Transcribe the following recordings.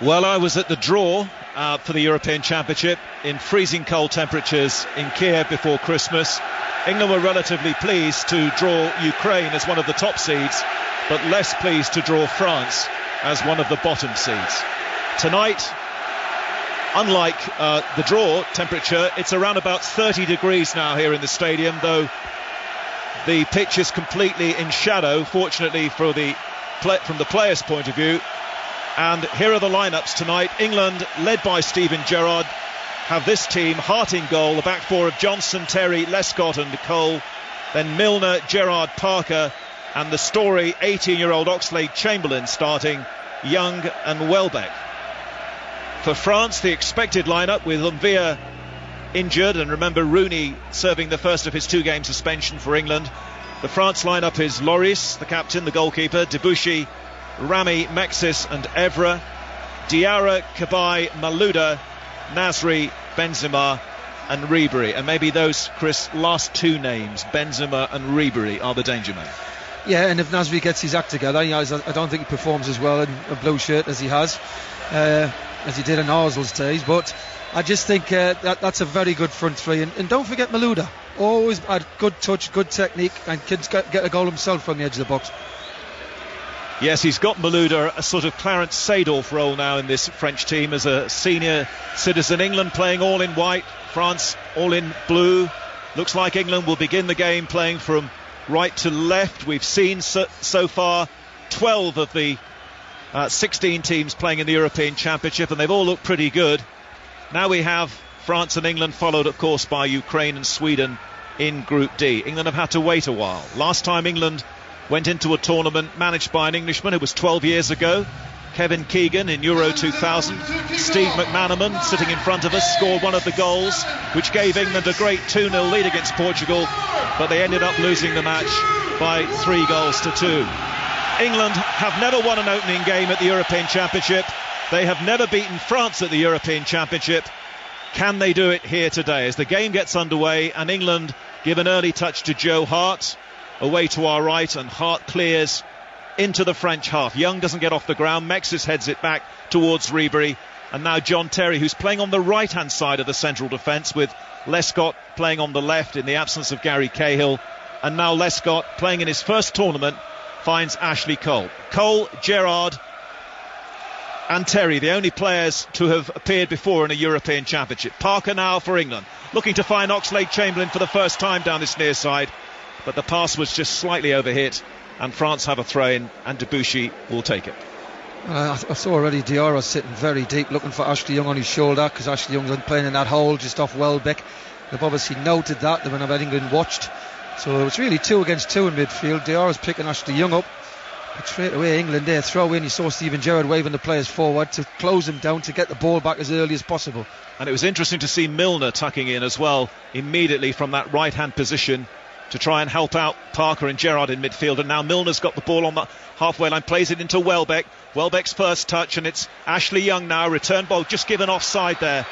Well, I was at the draw for the European Championship in freezing cold temperatures in Kiev before Christmas. England were relatively pleased to draw Ukraine as one of the top seeds, but less pleased to draw France as one of the bottom seeds. Tonight, unlike the draw temperature, it's around about 30 degrees now here in the stadium, though the pitch is completely in shadow, fortunately from the players' point of view. And here are the lineups tonight. England, led by Steven Gerrard, have this team: Hart in goal, the back four of Johnson, Terry, Lescott and Cole, then Milner, Gerrard, Parker, and the story 18-year-old Oxlade-Chamberlain starting, Young and Welbeck. For France, the expected lineup with L'Envie injured, and remember Rooney serving the first of his 2-game suspension for England. The France lineup is Lloris, the captain, the goalkeeper, Debuchy, Rami, Mexis and Evra, Diarra, Cabaye, Malouda, Nasri, Benzema and Ribery. And maybe those, Chris, last two names, Benzema and Ribery, are the danger men. Yeah, and if Nasri gets his act together, I don't think he performs as well in a blue shirt as he did in Arsenal's days, but I just think that's a very good front three. And don't forget Malouda, always had good touch, good technique, and can get a goal himself from the edge of the box. Yes, he's got Malouda, a sort of Clarence Seedorf role now in this French team as a senior citizen. England playing all in white, France all in blue. Looks like England will begin the game playing from right to left. We've seen so far 12 of the 16 teams playing in the European Championship, and they've all looked pretty good. Now we have France and England, followed of course by Ukraine and Sweden in Group D. England have had to wait a while. Last time England went into a tournament managed by an Englishman, it was 12 years ago, Kevin Keegan, in Euro 2000. Steve McManaman, sitting in front of us, scored one of the goals which gave England a great 2-0 lead against Portugal, but they ended up losing the match by 3-2. England have never won an opening game at the European Championship. They have never beaten France at the European Championship. Can they do it here today? As the game gets underway and England give an early touch to Joe Hart, away to our right, and Hart clears into the French half. Young doesn't get off the ground. Mexis heads it back towards Ribery, and now John Terry, who's playing on the right hand side of the central defence, with Lescott playing on the left in the absence of Gary Cahill. And now Lescott, playing in his first tournament, finds Ashley Cole. Cole, Gerrard and Terry, the only players to have appeared before in a European Championship. Parker now for England, looking to find Oxlade-Chamberlain for the first time down this near side, but the pass was just slightly overhit, and France have a throw-in, and Debuchy will take it. I saw already Diarra sitting very deep, looking for Ashley Young on his shoulder, because Ashley Young's playing in that hole just off Welbeck. They've obviously noted that when England watched. So it's really 2 against 2 in midfield. Diarra's picking Ashley Young up, but straight away England there throw in. You saw Steven Gerrard waving the players forward to close them down, to get the ball back as early as possible. And it was interesting to see Milner tucking in as well immediately from that right hand position to try and help out Parker and Gerrard in midfield. And now Milner's got the ball on the halfway line, plays it into Welbeck. Welbeck's first touch, and it's Ashley Young now. Return ball just given offside there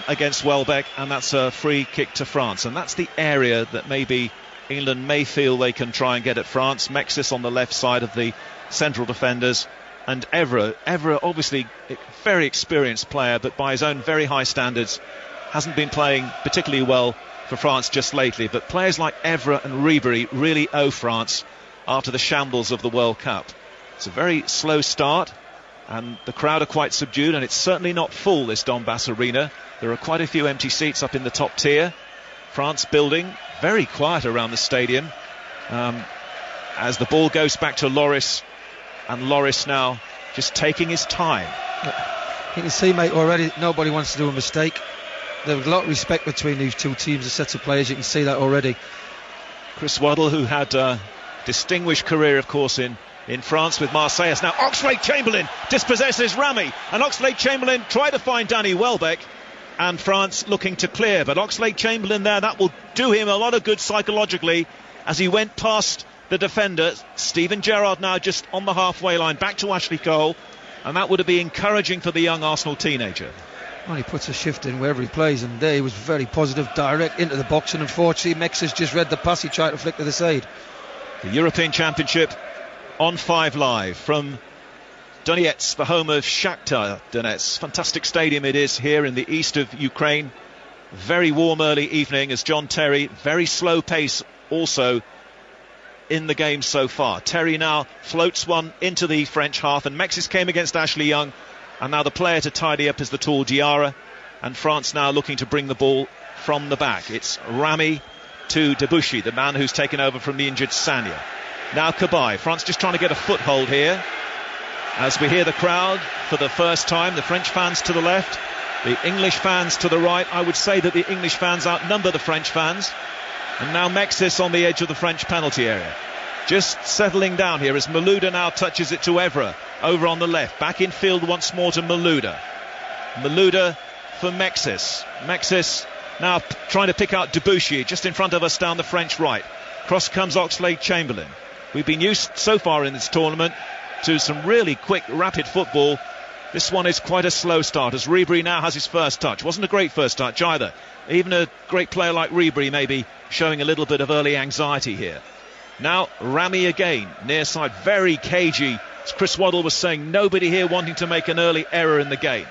against Welbeck, and that's a free kick to France. And that's the area that maybe England may feel they can try and get at France. Mexis on the left side of the central defenders, and Evra obviously a very experienced player, but by his own very high standards hasn't been playing particularly well for France just lately. But players like Evra and Ribery really owe France after the shambles of the World Cup. It's a very slow start, and the crowd are quite subdued, and it's certainly not full, this Donbass Arena. There are quite a few empty seats up in the top tier. France building, very quiet around the stadium as the ball goes back to Lloris, and Lloris now just taking his time. You can see, mate, already nobody wants to do a mistake. There's a lot of respect between these two teams, the sets of players. You can see that already. Chris Waddle, who had a distinguished career, of course, in France with Marseille. Now Oxlade-Chamberlain dispossesses Rami, and Oxlade-Chamberlain tried to find Danny Welbeck, and France looking to clear. But Oxlade-Chamberlain there, that will do him a lot of good psychologically as he went past the defender. Steven Gerrard now just on the halfway line, back to Ashley Cole, and that would have been encouraging for the young Arsenal teenager. Well, he puts a shift in wherever he plays, and there he was very positive, direct into the box, and unfortunately Mexis just read the pass. He tried to flick to the side. The European Championship on 5 Live from Donetsk, the home of Shakhtar Donetsk. Fantastic stadium it is here in the east of Ukraine. Very warm early evening as John Terry, very slow pace also in the game so far. Terry now floats one into the French half, and Mexis came against Ashley Young, and now the player to tidy up is the tall Diarra, and France now looking to bring the ball from the back. It's Rami to Debuchy, the man who's taken over from the injured Sagna. Now Cabaye. France just trying to get a foothold here as we hear the crowd for the first time. The French fans to the left, the English fans to the right. I would say that the English fans outnumber the French fans. And now Mexis on the edge of the French penalty area. Just settling down here as Malouda now touches it to Evra over on the left. Back in field once more to Malouda. Malouda for Mexis. Mexis now trying to pick out Debuchy just in front of us down the French right. Cross comes Oxlade-Chamberlain. We've been used so far in this tournament to some really quick, rapid football. This one is quite a slow start as Ribery now has his first touch. Wasn't a great first touch either. Even a great player like Ribery may be showing a little bit of early anxiety here. Now Rami again, near side, very cagey. As Chris Waddle was saying, nobody here wanting to make an early error in the game.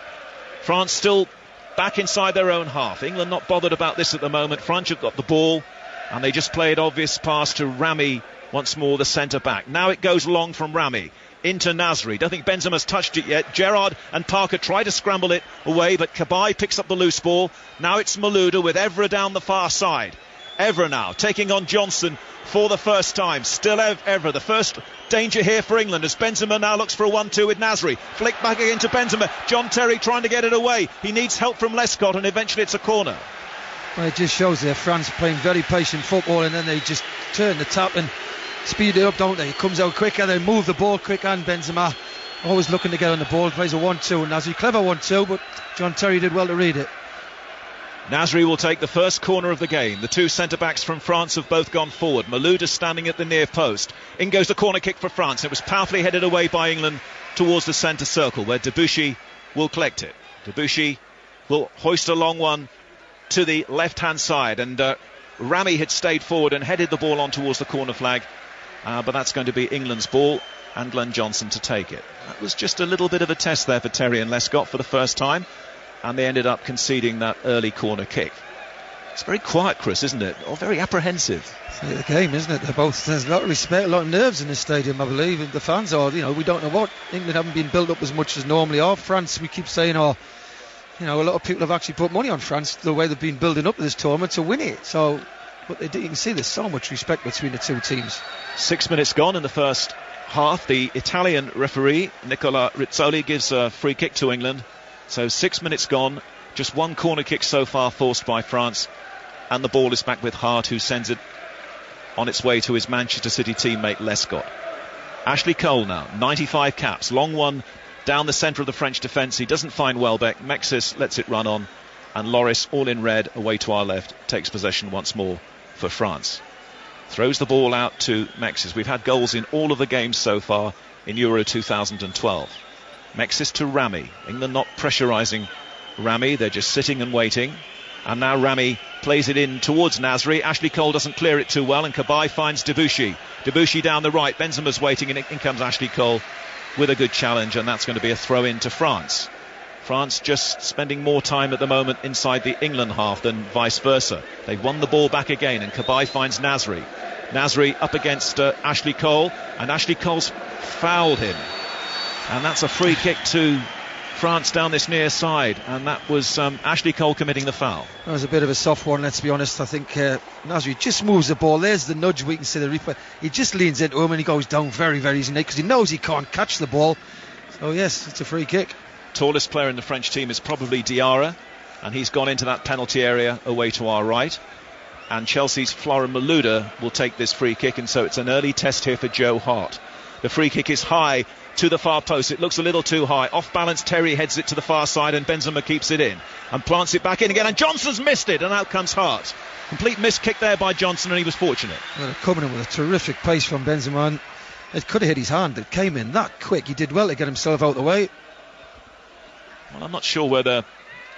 France still back inside their own half. England not bothered about this at the moment. France have got the ball and they just played obvious pass to Rami, once more the centre back. Now it goes long from Rami into Nasri. Don't think Benzema's touched it yet. Gerrard and Parker try to scramble it away, but Cabaye picks up the loose ball. Now it's Malouda with Evra down the far side. Evra now taking on Johnson for the first time. Still Evra, the first danger here for England as Benzema now looks for a 1-2 with Nasri. Flick back again to Benzema. John Terry trying to get it away. He needs help from Lescott and eventually it's a corner. Well, it just shows there France playing very patient football, and then they just turn the tap and speed it up, don't they? It comes out quicker, they move the ball quick, and Benzema always looking to get on the ball, plays a 1-2, and Nasri, clever 1-2, but John Terry did well to read it. Nasri will take the first corner of the game. The two centre-backs from France have both gone forward. Malouda standing at the near post. In goes the corner kick for France. It was powerfully headed away by England towards the centre circle where Debuchy will collect it. Debuchy will hoist a long one to the left-hand side, and Rami had stayed forward and headed the ball on towards the corner flag, but that's going to be England's ball and Glenn Johnson to take it. That was just a little bit of a test there for Terry and Lescott for the first time, and they ended up conceding that early corner kick. It's very quiet, Chris, isn't it? Or very apprehensive. It's like the game, isn't it? There's a lot of respect, a lot of nerves in this stadium, I believe, and the fans are, we don't know what. England haven't been built up as much as normally are. France, we keep saying, a lot of people have actually put money on France the way they've been building up this tournament to win it. So, but you can see there's so much respect between the two teams. 6 minutes gone in the first half. The Italian referee, Nicola Rizzoli, gives a free kick to England. So 6 minutes gone. Just one corner kick so far forced by France. And the ball is back with Hart, who sends it on its way to his Manchester City teammate Lescott. Ashley Cole now, 95 caps. Long one down the centre of the French defence. He doesn't find Welbeck. Mexis lets it run on. And Loris, all in red, away to our left, takes possession once more for France. Throws the ball out to Mexis. We've had goals in all of the games so far in Euro 2012. Mexis to Rami. England not pressurising Rami. They're just sitting and waiting. And now Rami plays it in towards Nasri. Ashley Cole doesn't clear it too well, and Cabaye finds Debuchy. Debuchy down the right. Benzema's waiting, and in comes Ashley Cole with a good challenge, and that's going to be a throw-in to France. France just spending more time at the moment inside the England half than vice versa. They've won the ball back again, and Cabaye finds Nasri. Nasri up against Ashley Cole, and Ashley Cole's fouled him. And that's a free kick to France down this near side, and that was Ashley Cole committing the foul. That was a bit of a soft one, let's be honest. I think Nasri just moves the ball. There's the nudge, we can see the replay. He just leans into him and he goes down very, very easily because he knows he can't catch the ball. So yes, it's a free kick. Tallest player in the French team is probably Diarra, and he's gone into that penalty area away to our right. And Chelsea's Florent Malouda will take this free kick, and so it's an early test here for Joe Hart. The free kick is high to the far post. It looks a little too high. Off balance, Terry heads it to the far side, and Benzema keeps it in and plants it back in again, and Johnson's missed it, and out comes Hart. Complete miss kick there by Johnson, and he was fortunate. Well, coming in with a terrific pace from Benzema. It could have hit his hand. It came in that quick. He did well to get himself out of the way. Well, I'm not sure whether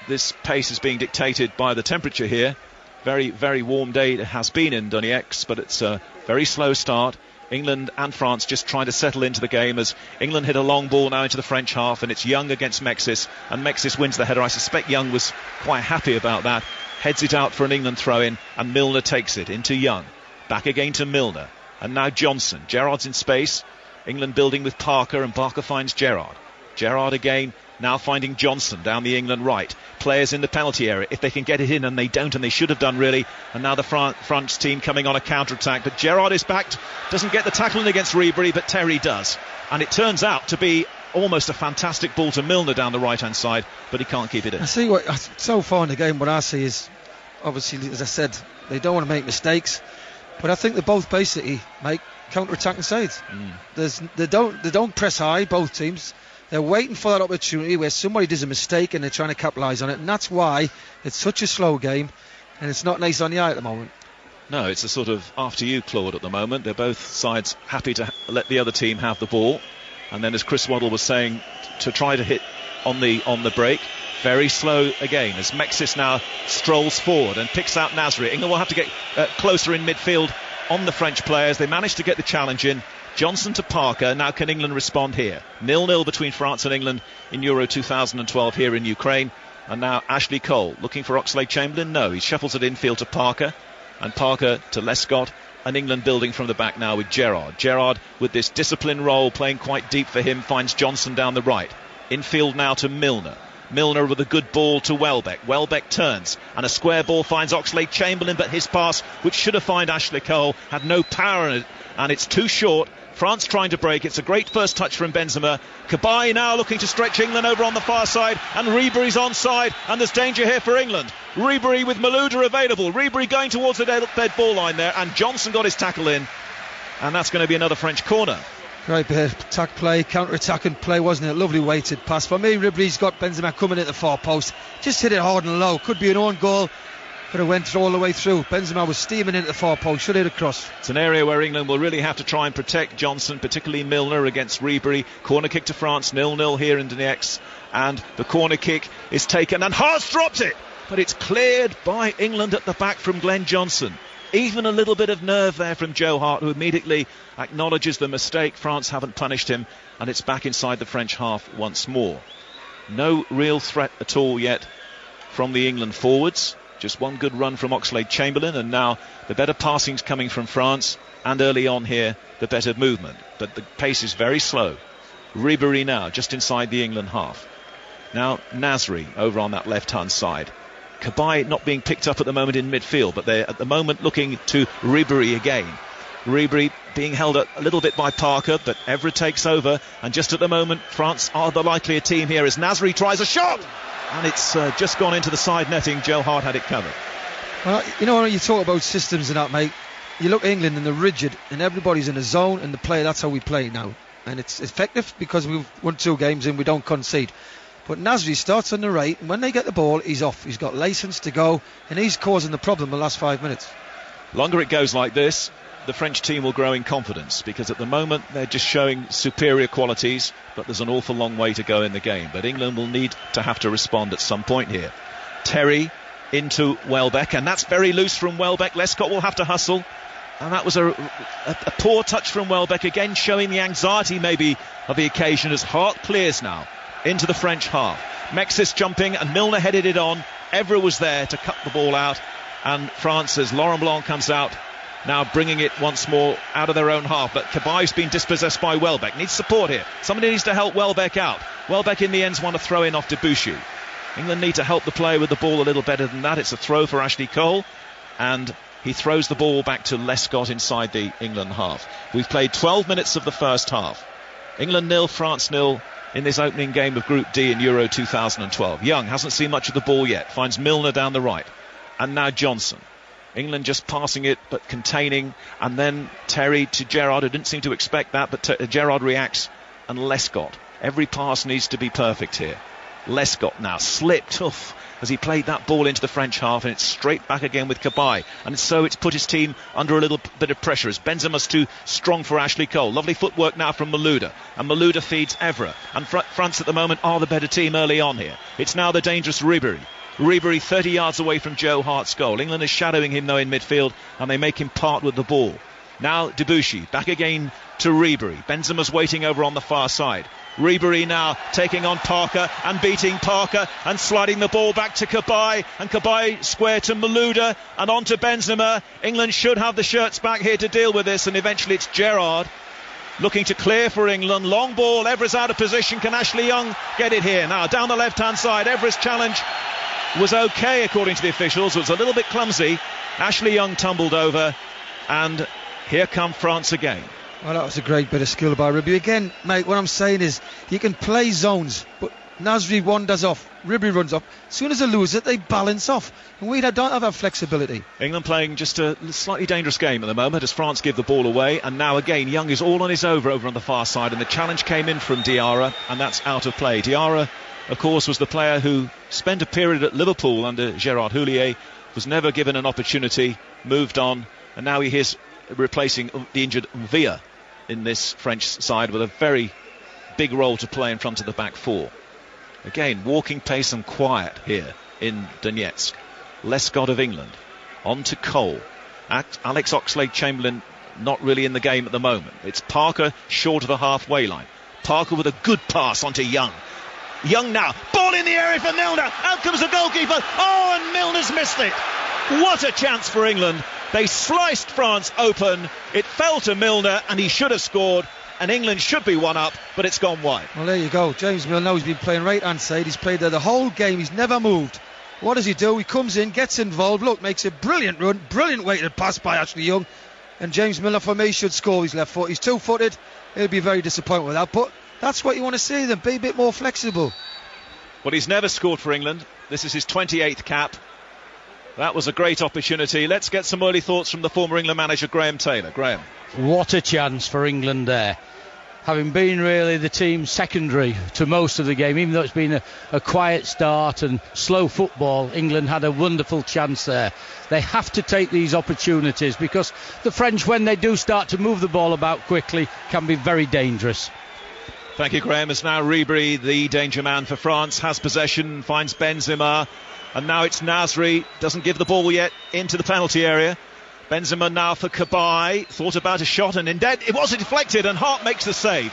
this pace is being dictated by the temperature here. Very, very warm day it has been in Donetsk, but it's a very slow start. England and France just trying to settle into the game as England hit a long ball now into the French half, and it's Young against Mexis, and Mexis wins the header. I suspect Young was quite happy about that. Heads it out for an England throw-in, and Milner takes it into Young. Back again to Milner, and now Johnson. Gerrard's in space. England building with Parker, and Parker finds Gerrard. Gerrard again, now finding Johnson down the England right. Players in the penalty area, if they can get it in, and they don't, and they should have done really. And now the France team coming on a counter-attack. But Gerrard is backed, doesn't get the tackle in against Ribery, but Terry does. And it turns out to be almost a fantastic ball to Milner down the right-hand side, but he can't keep it in. I see what, so far in the game, what I see is, obviously, as I said, they don't want to make mistakes. But I think they both basically make counter-attacking sides. They don't press high, both teams. They're waiting for that opportunity where somebody does a mistake and they're trying to capitalise on it, and that's why it's such a slow game and it's not nice on the eye at the moment. No, it's a sort of after you, Claude, at the moment. They're both sides happy to let the other team have the ball, and then, as Chris Waddle was saying, to try to hit on the break. Very slow again as Mexis now strolls forward and picks out Nasri. England will have to get closer in midfield on the French players. They managed to get the challenge in. Johnson to Parker. Now can England respond here? 0-0 between France and England in Euro 2012 here in Ukraine. And now Ashley Cole looking for Oxlade-Chamberlain. No, he shuffles it infield to Parker, and Parker to Lescott, and England building from the back now with Gerrard. Gerrard with this disciplined role, playing quite deep for him, finds Johnson down the right. Infield now to Milner. Milner with a good ball to Welbeck. Welbeck turns, and a square ball finds Oxlade-Chamberlain, but his pass, which should have found Ashley Cole, had no power in it, and it's too short. France trying to break. It's a great first touch from Benzema. Cabaye now looking to stretch England over on the far side, and Ribery's onside, and there's danger here for England. Ribery with Malouda available. Ribery going towards the dead ball line there, and Johnson got his tackle in, and that's going to be another French corner. Great bit of attack play, counter-attacking play, wasn't it? Lovely weighted pass. For me, Ribery's got Benzema coming at the far post. Just hit it hard and low. Could be an own goal. But it went all the way through. Benzema was steaming into the far post. Should hit across. It's an area where England will really have to try and protect Johnson, particularly Milner against Ribery. Corner kick to France, 0-0 here in Donetsk. And the corner kick is taken, and Haas drops it. But it's cleared by England at the back from Glenn Johnson. Even a little bit of nerve there from Joe Hart, who immediately acknowledges the mistake. France haven't punished him, and it's back inside the French half once more. No real threat at all yet from the England forwards. Just one good run from Oxlade-Chamberlain, and now the better passing's coming from France, and early on here the better movement. But the pace is very slow. Ribery now just inside the England half. Now Nasri over on that left-hand side. Cabaye not being picked up at the moment in midfield, but they're at the moment looking to Ribery again. Ribery being held a little bit by Parker, but Evra takes over, and just at the moment France are the likelier team here as Nasri tries a shot, and it's just gone into the side netting. Joe Hart had it covered. Well, you know, when you talk about systems and that, mate, you look at England and they're rigid, and everybody's in a zone, and the play, that's how we play now, and it's effective because we've won 2 games and we don't concede. But Nasri starts on the right, and when they get the ball, he's off. He's got licence to go, and he's causing the problem the last 5 minutes. Longer it goes like this, the French team will grow in confidence, because at the moment they're just showing superior qualities, but there's an awful long way to go in the game. But England will need to have to respond at some point here. Terry into Welbeck, and that's very loose from Welbeck. Lescott will have to hustle, and that was a poor touch from Welbeck, again showing the anxiety maybe of the occasion as Hart clears now into the French half. Mexis jumping, and Milner headed it on. Evra was there to cut the ball out, and France, as Laurent Blanc comes out, now bringing it once more out of their own half. But Cabaye's been dispossessed by Welbeck. Needs support here. Somebody needs to help Welbeck out. Welbeck in the end's won a throw in off Debuchy. England need to help the player with the ball a little better than that. It's a throw for Ashley Cole, and he throws the ball back to Lescott inside the England half. We've played 12 minutes of the first half. England 0, France 0 in this opening game of Group D in Euro 2012. Young hasn't seen much of the ball yet. Finds Milner down the right. And now Johnson. England just passing it but containing, and then Terry to Gerrard, who didn't seem to expect that, but Gerrard reacts, and Lescott. Every pass needs to be perfect here. Lescott now slipped as he played that ball into the French half, and it's straight back again with Cabaye, and so it's put his team under a little bit of pressure as Benzema's too strong for Ashley Cole. Lovely footwork now from Malouda, and Malouda feeds Evra, and France at the moment are the better team early on here. It's now the dangerous Ribery. Ribery 30 yards away from Joe Hart's goal. England is shadowing him though in midfield, and they make him part with the ball. Now Debuchy, back again to Ribery. Benzema's waiting over on the far side. Ribery now taking on Parker and beating Parker and sliding the ball back to Cabaye, and Cabaye square to Malouda and on to Benzema. England should have the shirts back here to deal with this, and eventually it's Gerrard looking to clear for England. Long ball, Evra's out of position. Can Ashley Young get it here? Now down the left hand side, Evra's challenge was okay according to the officials. It was a little bit clumsy. Ashley Young tumbled over, and here come France again. Well, that was a great bit of skill by Ribery. Again, mate, what I'm saying is you can play zones, but Nasri wanders off, Ribery runs up. As soon as they lose it, they balance off. And we don't have that flexibility. England playing just a slightly dangerous game at the moment as France give the ball away. And now again, Young is all on his over on the far side. And the challenge came in from Diarra, and that's out of play. Diarra, of course, was the player who spent a period at Liverpool under Gerard Houllier, was never given an opportunity, moved on, and now he is replacing the injured Villa in this French side with a very big role to play in front of the back four. Again, walking pace and quiet here in Donetsk. Lescott of England on to Cole. Alex Oxlade-Chamberlain not really in the game at the moment. It's Parker short of the halfway line. Parker with a good pass onto Young. Young now, ball in the area for Milner. Out comes the goalkeeper. Oh, and Milner's missed it. What a chance for England. They sliced France open. It fell to Milner and he should have scored, and England should be one up, but it's gone wide. Well, there you go. James Milner, he's been playing right hand side. He's played there the whole game. He's never moved. What does he do? He comes in, gets involved. Look, makes a brilliant run. Brilliant weighted pass by Ashley Young. And James Milner, for me, should score his left foot. He's two-footed. He'll be very disappointed with that. But that's what you want to see them. Be a bit more flexible. Well, he's never scored for England. This is his 28th cap. That was a great opportunity. Let's get some early thoughts from the former England manager, Graham Taylor. Graham. What a chance for England there. Having been really the team secondary to most of the game, even though it's been a quiet start and slow football, England had a wonderful chance there. They have to take these opportunities because the French, when they do start to move the ball about quickly, can be very dangerous. Thank you, Graham. As now Ribery, the danger man for France, has possession, finds Benzema, and now it's Nasri, doesn't give the ball yet into the penalty area. Benzema now for Cabaye, thought about a shot, and indeed it was deflected, and Hart makes the save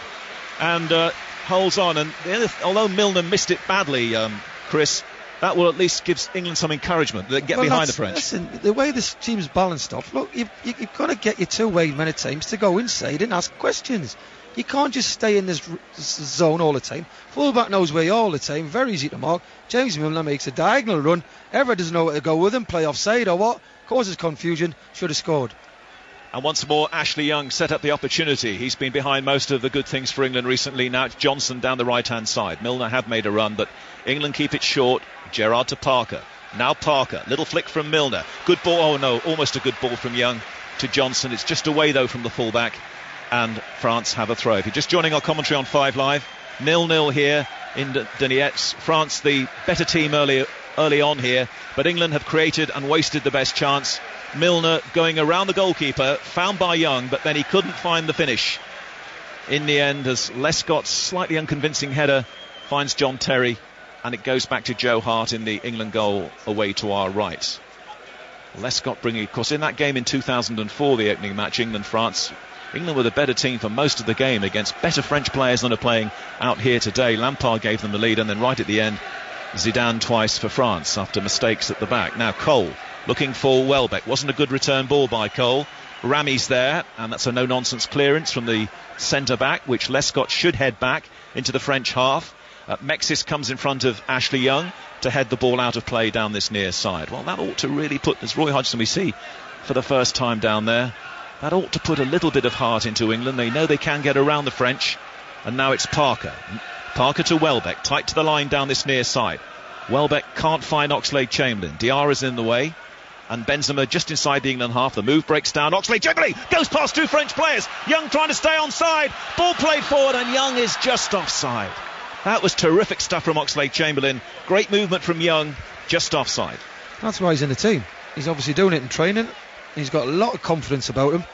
and holds on. And although Milner missed it badly, Chris, that will at least give England some encouragement. They get behind the French. Listen, the way this team's balanced off, look, you've got to get your two-way many times to go inside and ask questions. You can't just stay in this zone all the time. Fullback knows where you are all the time, very easy to mark. James Milner makes a diagonal run. Evra doesn't know where to go with him, play offside or what. Causes confusion, should have scored. And once more, Ashley Young set up the opportunity. He's been behind most of the good things for England recently. Now it's Johnson down the right-hand side. Milner have made a run, but England keep it short. Gerrard to Parker. Now Parker. Little flick from Milner. Good ball. Oh no, almost a good ball from Young to Johnson. It's just away though from the fullback. And France have a throw. If you're just joining our commentary on 5 Live, 0-0 here in Donetsk. France the better team early on here, but England have created and wasted the best chance. Milner going around the goalkeeper, found by Young, but then he couldn't find the finish in the end as Lescott's slightly unconvincing header finds John Terry, and it goes back to Joe Hart in the England goal away to our right. Lescott bringing, of course, in that game in 2004, the opening match, England-France, England were the better team for most of the game against better French players than are playing out here today. Lampard gave them the lead, and then right at the end, Zidane twice for France after mistakes at the back. Now Cole looking for Welbeck. Wasn't a good return ball by Cole. Ramy's there, and that's a no-nonsense clearance from the centre-back, which Lescott should head back into the French half. Mexis comes in front of Ashley Young to head the ball out of play down this near side. Well, that ought to really put, as Roy Hodgson we see for the first time down there, that ought to put a little bit of heart into England. They know they can get around the French. And now it's Parker. Parker to Welbeck, tight to the line down this near side. Welbeck can't find Oxlade-Chamberlain. Diarra's in the way. And Benzema just inside the England half. The move breaks down. Oxlade-Chamberlain goes past 2 French players. Young trying to stay onside. Ball played forward, and Young is just offside. That was terrific stuff from Oxlade-Chamberlain. Great movement from Young, just offside. That's why he's in the team. He's obviously doing it in training. He's got a lot of confidence about him.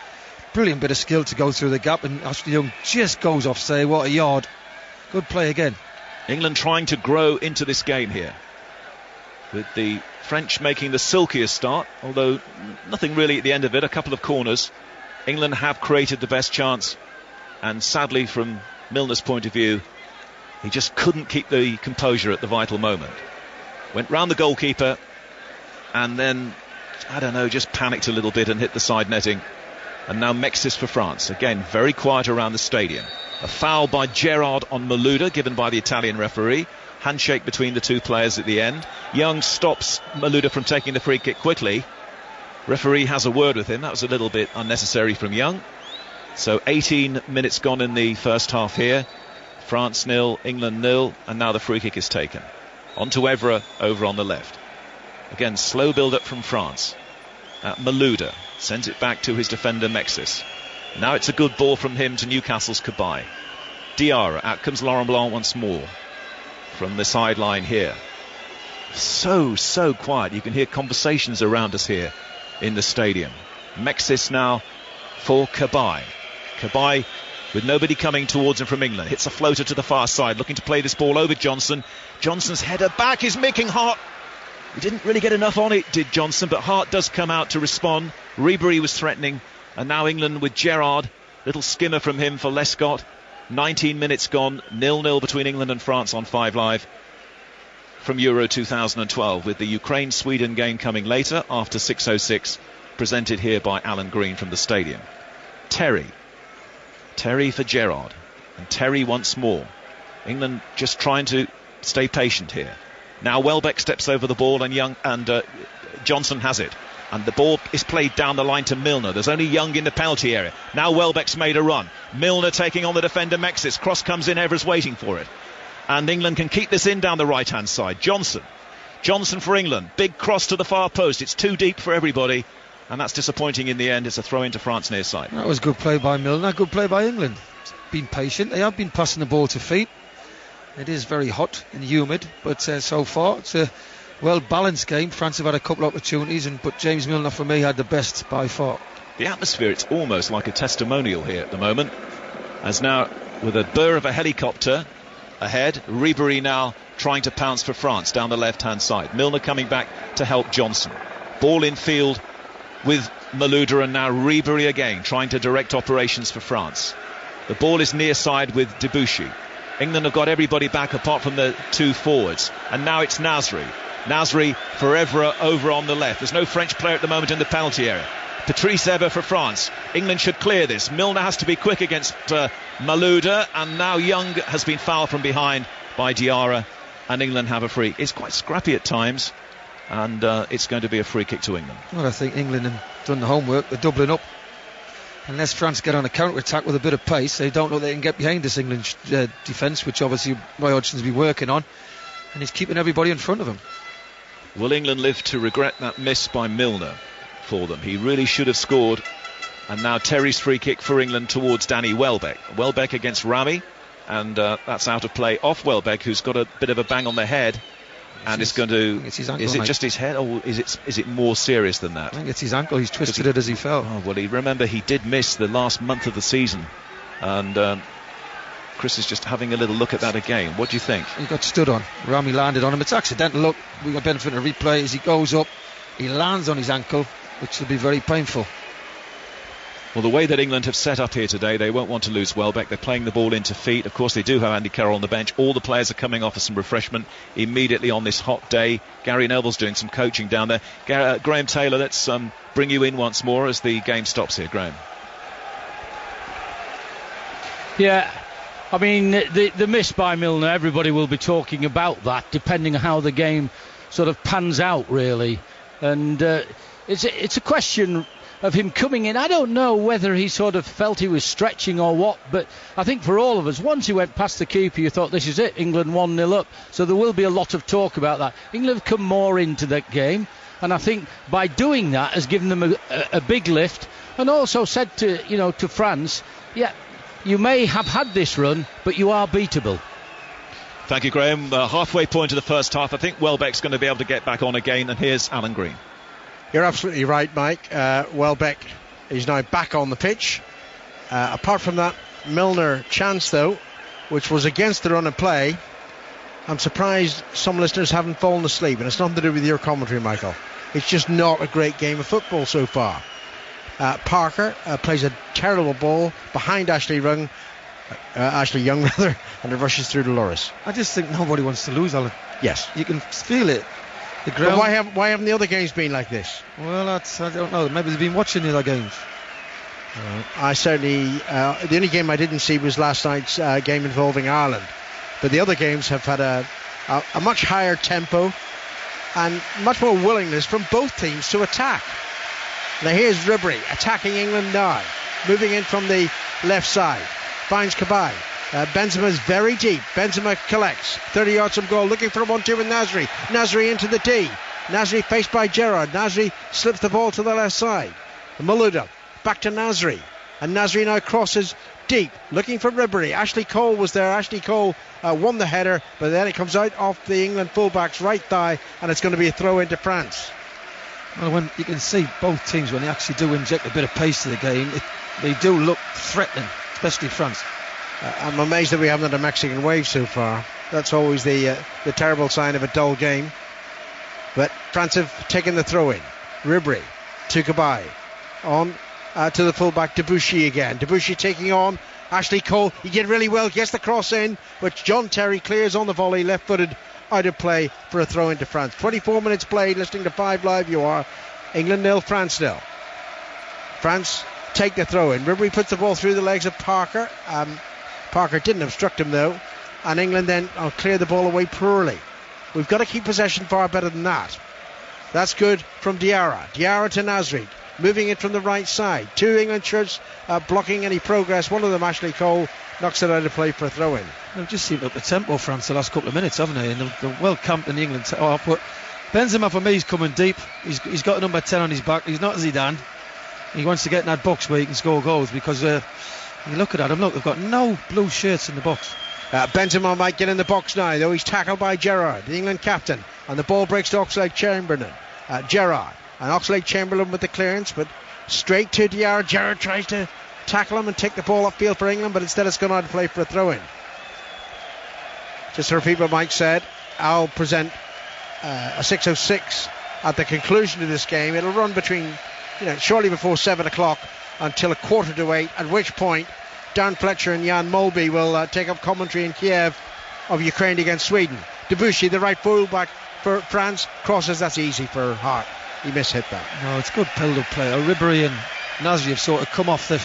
Brilliant bit of skill to go through the gap, and Ashley Young just goes offside. What a yard. Good play again. England trying to grow into this game here, with the French making the silkiest start, although nothing really at the end of it. A couple of corners England have created the best chance, and sadly from Milner's point of view, he just couldn't keep the composure at the vital moment. Went round the goalkeeper and then, I don't know, just panicked a little bit and hit the side netting. And now Mexis for France. Again, very quiet around the stadium. A foul by Gerrard on Malouda, given by the Italian referee. Handshake between the two players at the end. Young stops Malouda from taking the free kick quickly. Referee has a word with him. That was a little bit unnecessary from Young. So 18 minutes gone in the first half here. France 0, England 0, and now the free kick is taken. On to Evra over on the left. Again, slow build-up from France. Malouda sends it back to his defender Mexis. Now it's a good ball from him to Newcastle's Cabaye. Diarra, out comes Laurent Blanc once more from the sideline here. So quiet. You can hear conversations around us here in the stadium. Mexis now for Cabaye. Cabaye, with nobody coming towards him from England, hits a floater to the far side, looking to play this ball over Johnson. Johnson's header back is making Hart. He didn't really get enough on it, did Johnson, but Hart does come out to respond. Ribery was threatening, and now England with Gerrard. Little skimmer from him for Lescott. 19 minutes gone, 0-0 between England and France on 5 Live from Euro 2012, with the Ukraine-Sweden game coming later after 6:06, presented here by Alan Green from the stadium. Terry for Gerrard, and Terry once more. England just trying to stay patient here. Now Welbeck steps over the ball, and Johnson has it, and the ball is played down the line to Milner. There's only Young in the penalty area. Now Welbeck's made a run. Milner taking on the defender Mexis. Cross comes in, Evra's waiting for it, and England can keep this in down the right hand side. Johnson for England, big cross to the far post. It's too deep for everybody, and that's disappointing in the end. It's a throw into France near side. That was good play by Milner, good play by England. Been patient. They have been passing the ball to feet. It is very hot and humid, but so far it's a well-balanced game. France have had a couple of opportunities, but James Milner for me had the best by far. The atmosphere, it's almost like a testimonial here at the moment, as now with a burr of a helicopter ahead, Ribery now trying to pounce for France down the left-hand side. Milner coming back to help Johnson. Ball in field with Malouda, and now Ribery again trying to direct operations for France. The ball is near side with Debuchy. England have got everybody back apart from the two forwards, and now it's Nasri for Evra over on the left. There's no French player at the moment in the penalty area. Patrice Evra for France. England should clear this. Milner has to be quick against Malouda, and now Young has been fouled from behind by Diarra, and England have a free. It's quite scrappy at times, and it's going to be a free kick to England. Well, I think England have done the homework. They're doubling up. Unless France get on a counter-attack with a bit of pace, they don't know they can get behind this England defence, which obviously Roy Hodgson's been working on, and he's keeping everybody in front of him. Will England live to regret that miss by Milner for them? He really should have scored. And now Terry's free kick for England towards Danny Welbeck. Welbeck against Rami, and that's out of play off Welbeck, who's got a bit of a bang on the head. And it's going to... It's his ankle, is it just his head, or is it more serious than that? I think it's his ankle. He's twisted it as he fell. Oh, well, remember he did miss the last month of the season, and Chris is just having a little look at that again. What do you think? He got stood on. Rami landed on him. It's accidental. Look, we got benefit of a replay. As he goes up, he lands on his ankle, which will be very painful. Well, the way that England have set up here today, they won't want to lose Welbeck. They're playing the ball into feet. Of course, they do have Andy Carroll on the bench. All the players are coming off for some refreshment immediately on this hot day. Gary Neville's doing some coaching down there. Graham Taylor, let's bring you in once more as the game stops here. Graham. Yeah, I mean, the miss by Milner, everybody will be talking about that, depending on how the game sort of pans out, really. And it's a question of him coming in. I don't know whether he sort of felt he was stretching or what, but I think for all of us, once he went past the keeper, you thought, this is it, England 1-0 up. So there will be a lot of talk about that. England have come more into that game, and I think by doing that has given them a big lift, and also said to France, yeah, you may have had this run, but you are beatable. Thank you, Graham. Halfway point of the first half. I think Welbeck's going to be able to get back on again, and here's Alan Green. You're absolutely right, Mike. Welbeck is now back on the pitch. Apart from that Milner chance, though, which was against the run of play, I'm surprised some listeners haven't fallen asleep, and it's nothing to do with your commentary, Michael. It's just not a great game of football so far. Parker plays a terrible ball behind Ashley Young, and it rushes through to Loris. I just think nobody wants to lose, Alan. Yes. You can feel it. The ground. But why haven't the other games been like this? Well, I don't know. Maybe they've been watching the other games. I certainly, the only game I didn't see was last night's game involving Ireland. But the other games have had a much higher tempo and much more willingness from both teams to attack. Now here's Ribery attacking England now, moving in from the left side, finds Cabaye. Benzema's very deep. Benzema collects 30 yards from goal, looking for a 1-2 with Nasri. Nasri into the D. Nasri faced by Gerrard. Nasri slips the ball to the left side. Malouda back to Nasri, and Nasri now crosses deep, looking for Ribery. Ashley Cole was there. Ashley Cole won the header, but then it comes out off the England fullback's right thigh, and it's going to be a throw into France. Well, when you can see both teams, when they actually do inject a bit of pace to the game, they do look threatening, especially France. I'm amazed that we haven't had a Mexican wave so far. That's always the terrible sign of a dull game. But France have taken the throw in. Ribery to Cabaye, on to the fullback Debuchy again. Debuchy taking on Ashley Cole. He did really well, gets the cross in, but John Terry clears on the volley, left-footed, out of play for a throw into France. 24 minutes played, listening to 5 Live you are. England 0, France 0. France take the throw in. Ribery puts the ball through the legs of Parker. Parker didn't obstruct him though, and England then clear the ball away poorly. We've got to keep possession far better than that. That's good from Diarra. Diarra to Nasri, moving it from the right side. 2 England shirts blocking any progress. One of them, Ashley Cole, knocks it out of play for a throw in. They've just seemed up the tempo, France, the last couple of minutes, haven't they? And they're well camped in the England half. But Benzema, for me, is coming deep. He's got a number 10 on his back. He's not Zidane. He wants to get in that box where he can score goals, because you look at them, look, they've got no blue shirts in the box. Benzema might get in the box now, though. He's tackled by Gerrard, the England captain, and the ball breaks to Oxlade-Chamberlain. Gerrard, and Oxlade-Chamberlain with the clearance, but straight to Diarra. Gerrard tries to tackle him and take the ball upfield for England, but instead it's gone out of play for a throw-in. Just to repeat what Mike said, I'll present a 6:06 at the conclusion of this game. It'll run between, shortly before 7 o'clock until 7:45, at which point Dan Fletcher and Jan Molby will take up commentary in Kiev of Ukraine against Sweden. Debuchy, the right fullback for France, crosses. That's easy for Hart. He mishit that. No, it's good build-up play. Ribery and Nasri have sort of come off the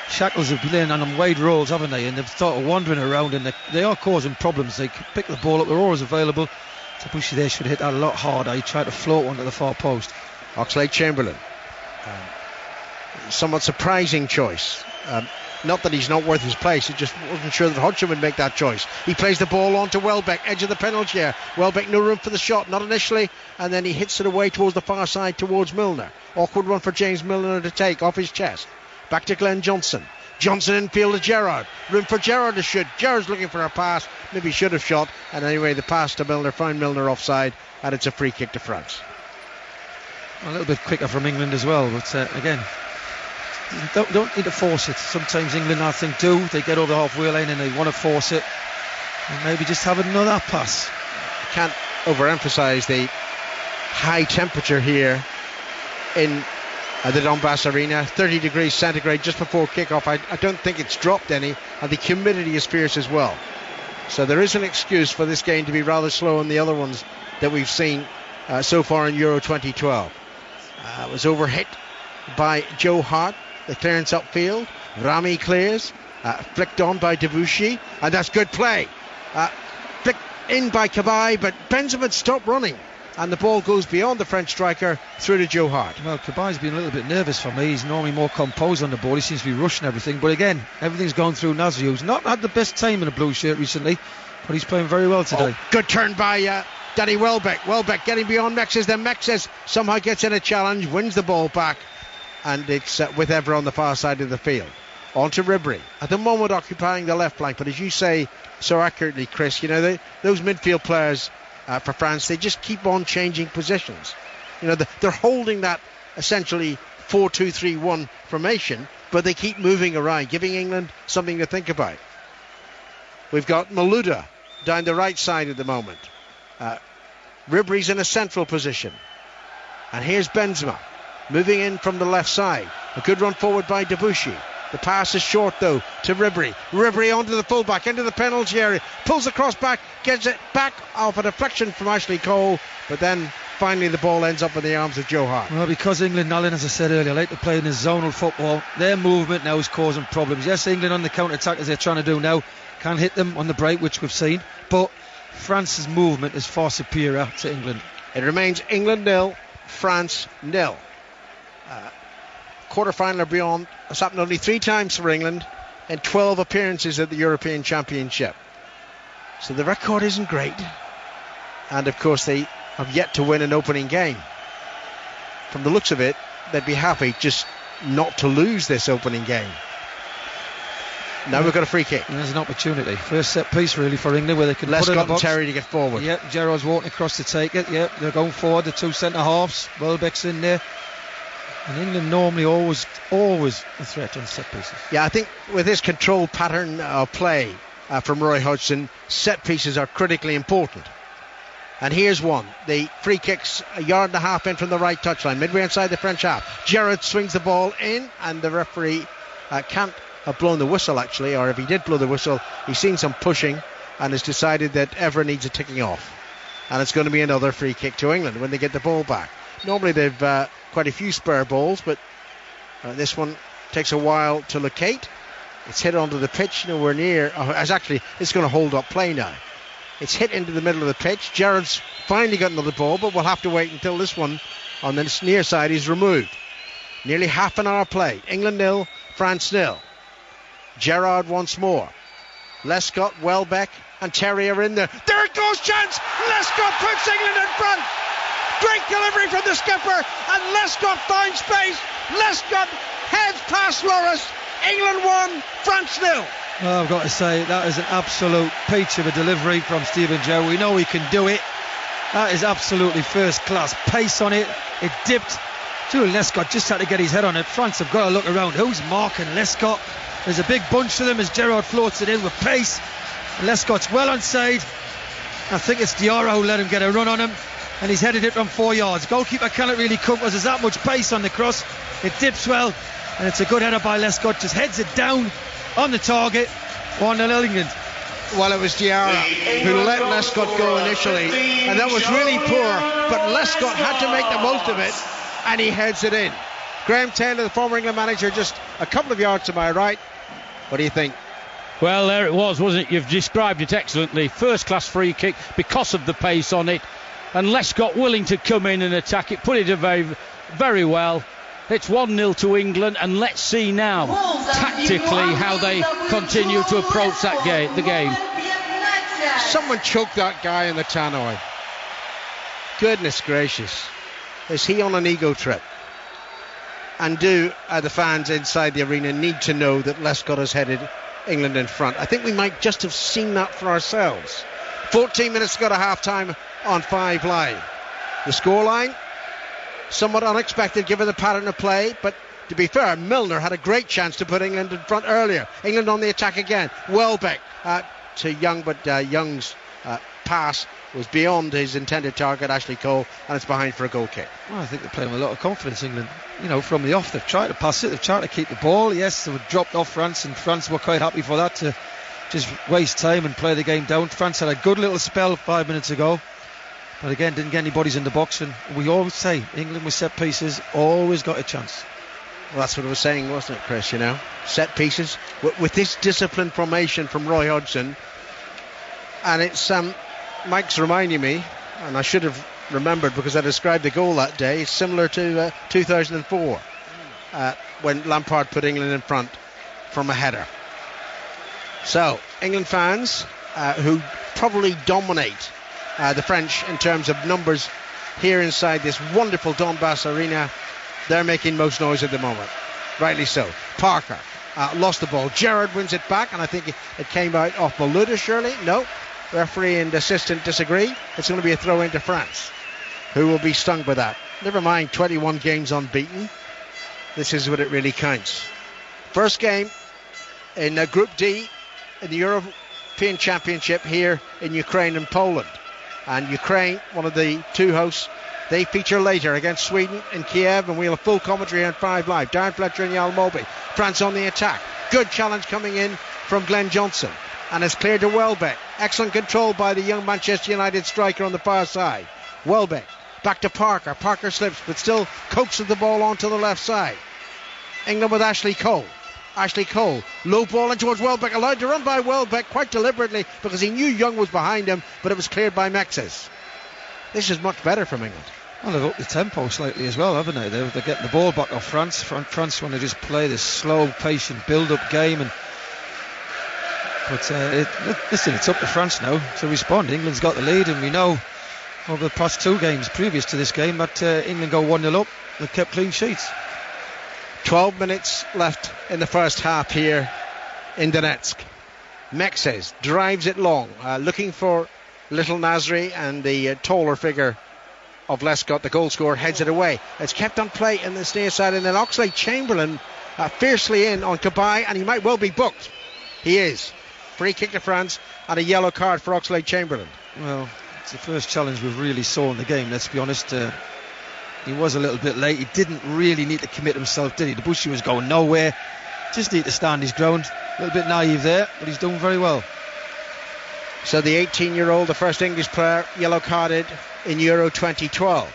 shackles of playing on them wide rolls, haven't they? And they've started wandering around, and they are causing problems. They pick the ball up, they're always available. Debuchy there should hit that a lot harder. He tried to float one to the far post. Oxlade-Chamberlain, somewhat surprising choice. Not that he's not worth his place, he just wasn't sure that Hodgson would make that choice. He plays the ball on to Welbeck, edge of the penalty area. Welbeck, no room for the shot, not initially, and then he hits it away towards the far side towards Milner. Awkward one for James Milner to take off his chest. Back to Glenn Johnson. Johnson infield to Gerrard. Room for Gerrard to shoot. Gerrard's looking for a pass. Maybe he should have shot. And anyway, the pass to Milner found Milner offside, and it's a free kick to France. A little bit quicker from England as well, but again, don't need to force it. Sometimes England, I think, do. They get over the halfway line and they want to force it, and maybe just have another pass. I can't overemphasize the high temperature here in the Donbass Arena. 30 degrees centigrade just before kickoff. I don't think it's dropped any, and the humidity is fierce as well. So there is an excuse for this game to be rather slow in the other ones that we've seen so far in Euro 2012. It was overhit by Joe Hart. The clearance upfield. Rami clears. Flicked on by Debuchy. And that's good play. Flicked in by Cabaye, but Benzema stopped running. And the ball goes beyond the French striker through to Joe Hart. Well, Cabaye's been a little bit nervous for me. He's normally more composed on the ball. He seems to be rushing everything. But again, everything's gone through Nasri, who's not had the best time in a blue shirt recently, but he's playing very well today. Good turn by Danny Welbeck. Welbeck getting beyond Mexes. Then Mexes somehow gets in a challenge, wins the ball back, and it's with Evra on the far side of the field. On to Ribery. At the moment occupying the left flank, but as you say so accurately, Chris, those midfield players for France, they just keep on changing positions. They're holding that essentially 4-2-3-1 formation, but they keep moving around, giving England something to think about. We've got Malouda down the right side at the moment. Ribery's in a central position. And here's Benzema. moving in from the left side. A good run forward by Debuchy. The pass is short though to Ribery. Ribery onto the fullback, into the penalty area, pulls across back, gets it back off a deflection from Ashley Cole, but then finally the ball ends up in the arms of Joe Hart. Well, because England, Alan, as I said earlier, like to play in this zonal football, their movement now is causing problems. Yes, England on the counter-attack, as they're trying to do now, can hit them on the break, which we've seen, but France's movement is far superior to England. It remains England 0, France 0. Quarter-final or beyond has happened only 3 times for England in 12 appearances at the European Championship. So the record isn't great. And of course they have yet to win an opening game. From the looks of it, they'd be happy just not to lose this opening game. Now we've got a free kick. And there's an opportunity. First set piece really for England where they can Lescott put it in the box. and Terry to get forward. Yep, Gerrard's walking across to take it. Yep, they're going forward, the 2 centre-halves. Welbeck's in there. And England normally always a threat on set pieces. Yeah, I think with this controlled pattern of play from Roy Hodgson, set pieces are critically important. And here's one. The free kick's a yard and a half in from the right touchline, midway inside the French half. Gerrard swings the ball in, and the referee can't have blown the whistle actually, or if he did blow the whistle, he's seen some pushing and has decided that Evra needs a ticking off. And it's going to be another free kick to England when they get the ball back. Normally they've quite a few spare balls, but this one takes a while to locate. It's hit onto the pitch nowhere near. It's going to hold up play now. It's hit into the middle of the pitch. Gerrard's finally got another ball, but we'll have to wait until this one on the near side is removed. Nearly half an hour played. England 0, France 0. Gerrard once more. Lescott, Welbeck and Terry are in there. There it goes, chance! Lescott puts England in front. Great delivery from the skipper, and Lescott finds space. Lescott heads past Loris. England 1, France 0. Well, I've got to say, that is an absolute peach of a delivery from Stephen Joe. We know he can do it. That is absolutely first class pace on it. It dipped. Julian Lescott just had to get his head on it. France have got to look around. Who's marking Lescott? There's a big bunch of them as Gerrard floats it in with pace. And Lescott's well onside. I think it's Diarra who let him get a run on him, and he's headed it from 4 yards. Goalkeeper cannot really cope because there's that much pace on the cross. It dips well, and it's a good header by Lescott. Just heads it down on the target. 1-0 England. Well, it was Diarra who let Lescott go initially, and that was really poor, but Lescott had to make the most of it, and he heads it in. Graham Taylor, the former England manager, just a couple of yards to my right. What do you think? Well, there it was, wasn't it? You've described it excellently. First class free kick because of the pace on it, and Lescott willing to come in and attack it, put it very, very well. It's 1-0 to England, and let's see now tactically how they continue to approach that the game. Someone choked that guy in the tannoy. Goodness gracious. Is he on an ego trip? And do the fans inside the arena need to know that Lescott has headed England in front? I think we might just have seen that for ourselves. 14 minutes to go to half time on 5 Live. The scoreline, somewhat unexpected given the pattern of play, but to be fair, Milner had a great chance to put England in front earlier. England on the attack again. Welbeck to Young, but Young's pass was beyond his intended target, Ashley Cole, and it's behind for a goal kick. Well, I think they're playing with a lot of confidence, England. You know, from the off, they've tried to pass it, they've tried to keep the ball. Yes, they were dropped off France, and France were quite happy for that, to just waste time and play the game down. France had a good little spell 5 minutes ago, but again, didn't get anybody's in the box. And we always say, England with set pieces always got a chance. Well, that's what I was saying, wasn't it, Chris? You know, set pieces with this disciplined formation from Roy Hodgson, and it's Mike's reminding me, and I should have remembered because I described the goal that day. It's similar to 2004 when Lampard put England in front from a header. So England fans who probably dominate the French in terms of numbers here inside this wonderful Donbass arena, they're making most noise at the moment, rightly so. Parker lost the ball. Gerrard wins it back, and I think it came out off Malouda, surely. No, referee and assistant disagree. It's going to be a throw into France, who will be stung by that. Never mind 21 games unbeaten. This is what it really counts. First game in Group D in the European Championship here in Ukraine and Poland. And Ukraine, one of the two hosts, They feature later against Sweden in Kiev, and we'll have full commentary on 5 Live. Darren Fletcher and Jan Mulby. France on the attack. Good challenge coming in from Glenn Johnson, and it's cleared to Welbeck. Excellent control by the young Manchester United striker on the far side. Welbeck back to Parker. Parker slips, but still coaxes the ball onto the left side. England with Ashley Cole. Ashley Cole, low ball in towards Welbeck, allowed to run by Welbeck quite deliberately because he knew Young was behind him, but it was cleared by Mexes. This is much better from England. Well, they've upped the tempo slightly as well, haven't they? They're getting the ball back off France. France want to just play this slow, patient, build-up game, but listen, it's up to France now to respond. England's got the lead, and we know over the past 2 games previous to this game that England go 1-0 up. They've kept clean sheets. 12 minutes left in the first half here in Donetsk. Mexes drives it long, looking for Little Nasri, and the taller figure of Lescott, the goal scorer, heads it away. It's kept on play in the near side, and then Oxlade-Chamberlain fiercely in on Cabaye, and he might well be booked. He is. Free kick to France and a yellow card for Oxlade-Chamberlain. Well, it's the first challenge we've really saw in the game, let's be honest. He was a little bit late. He didn't really need to commit himself, did he? Debussy was going nowhere. Just need to stand his ground. A little bit naive there, but he's doing very well. So the 18-year-old, the first English player, yellow carded in Euro 2012.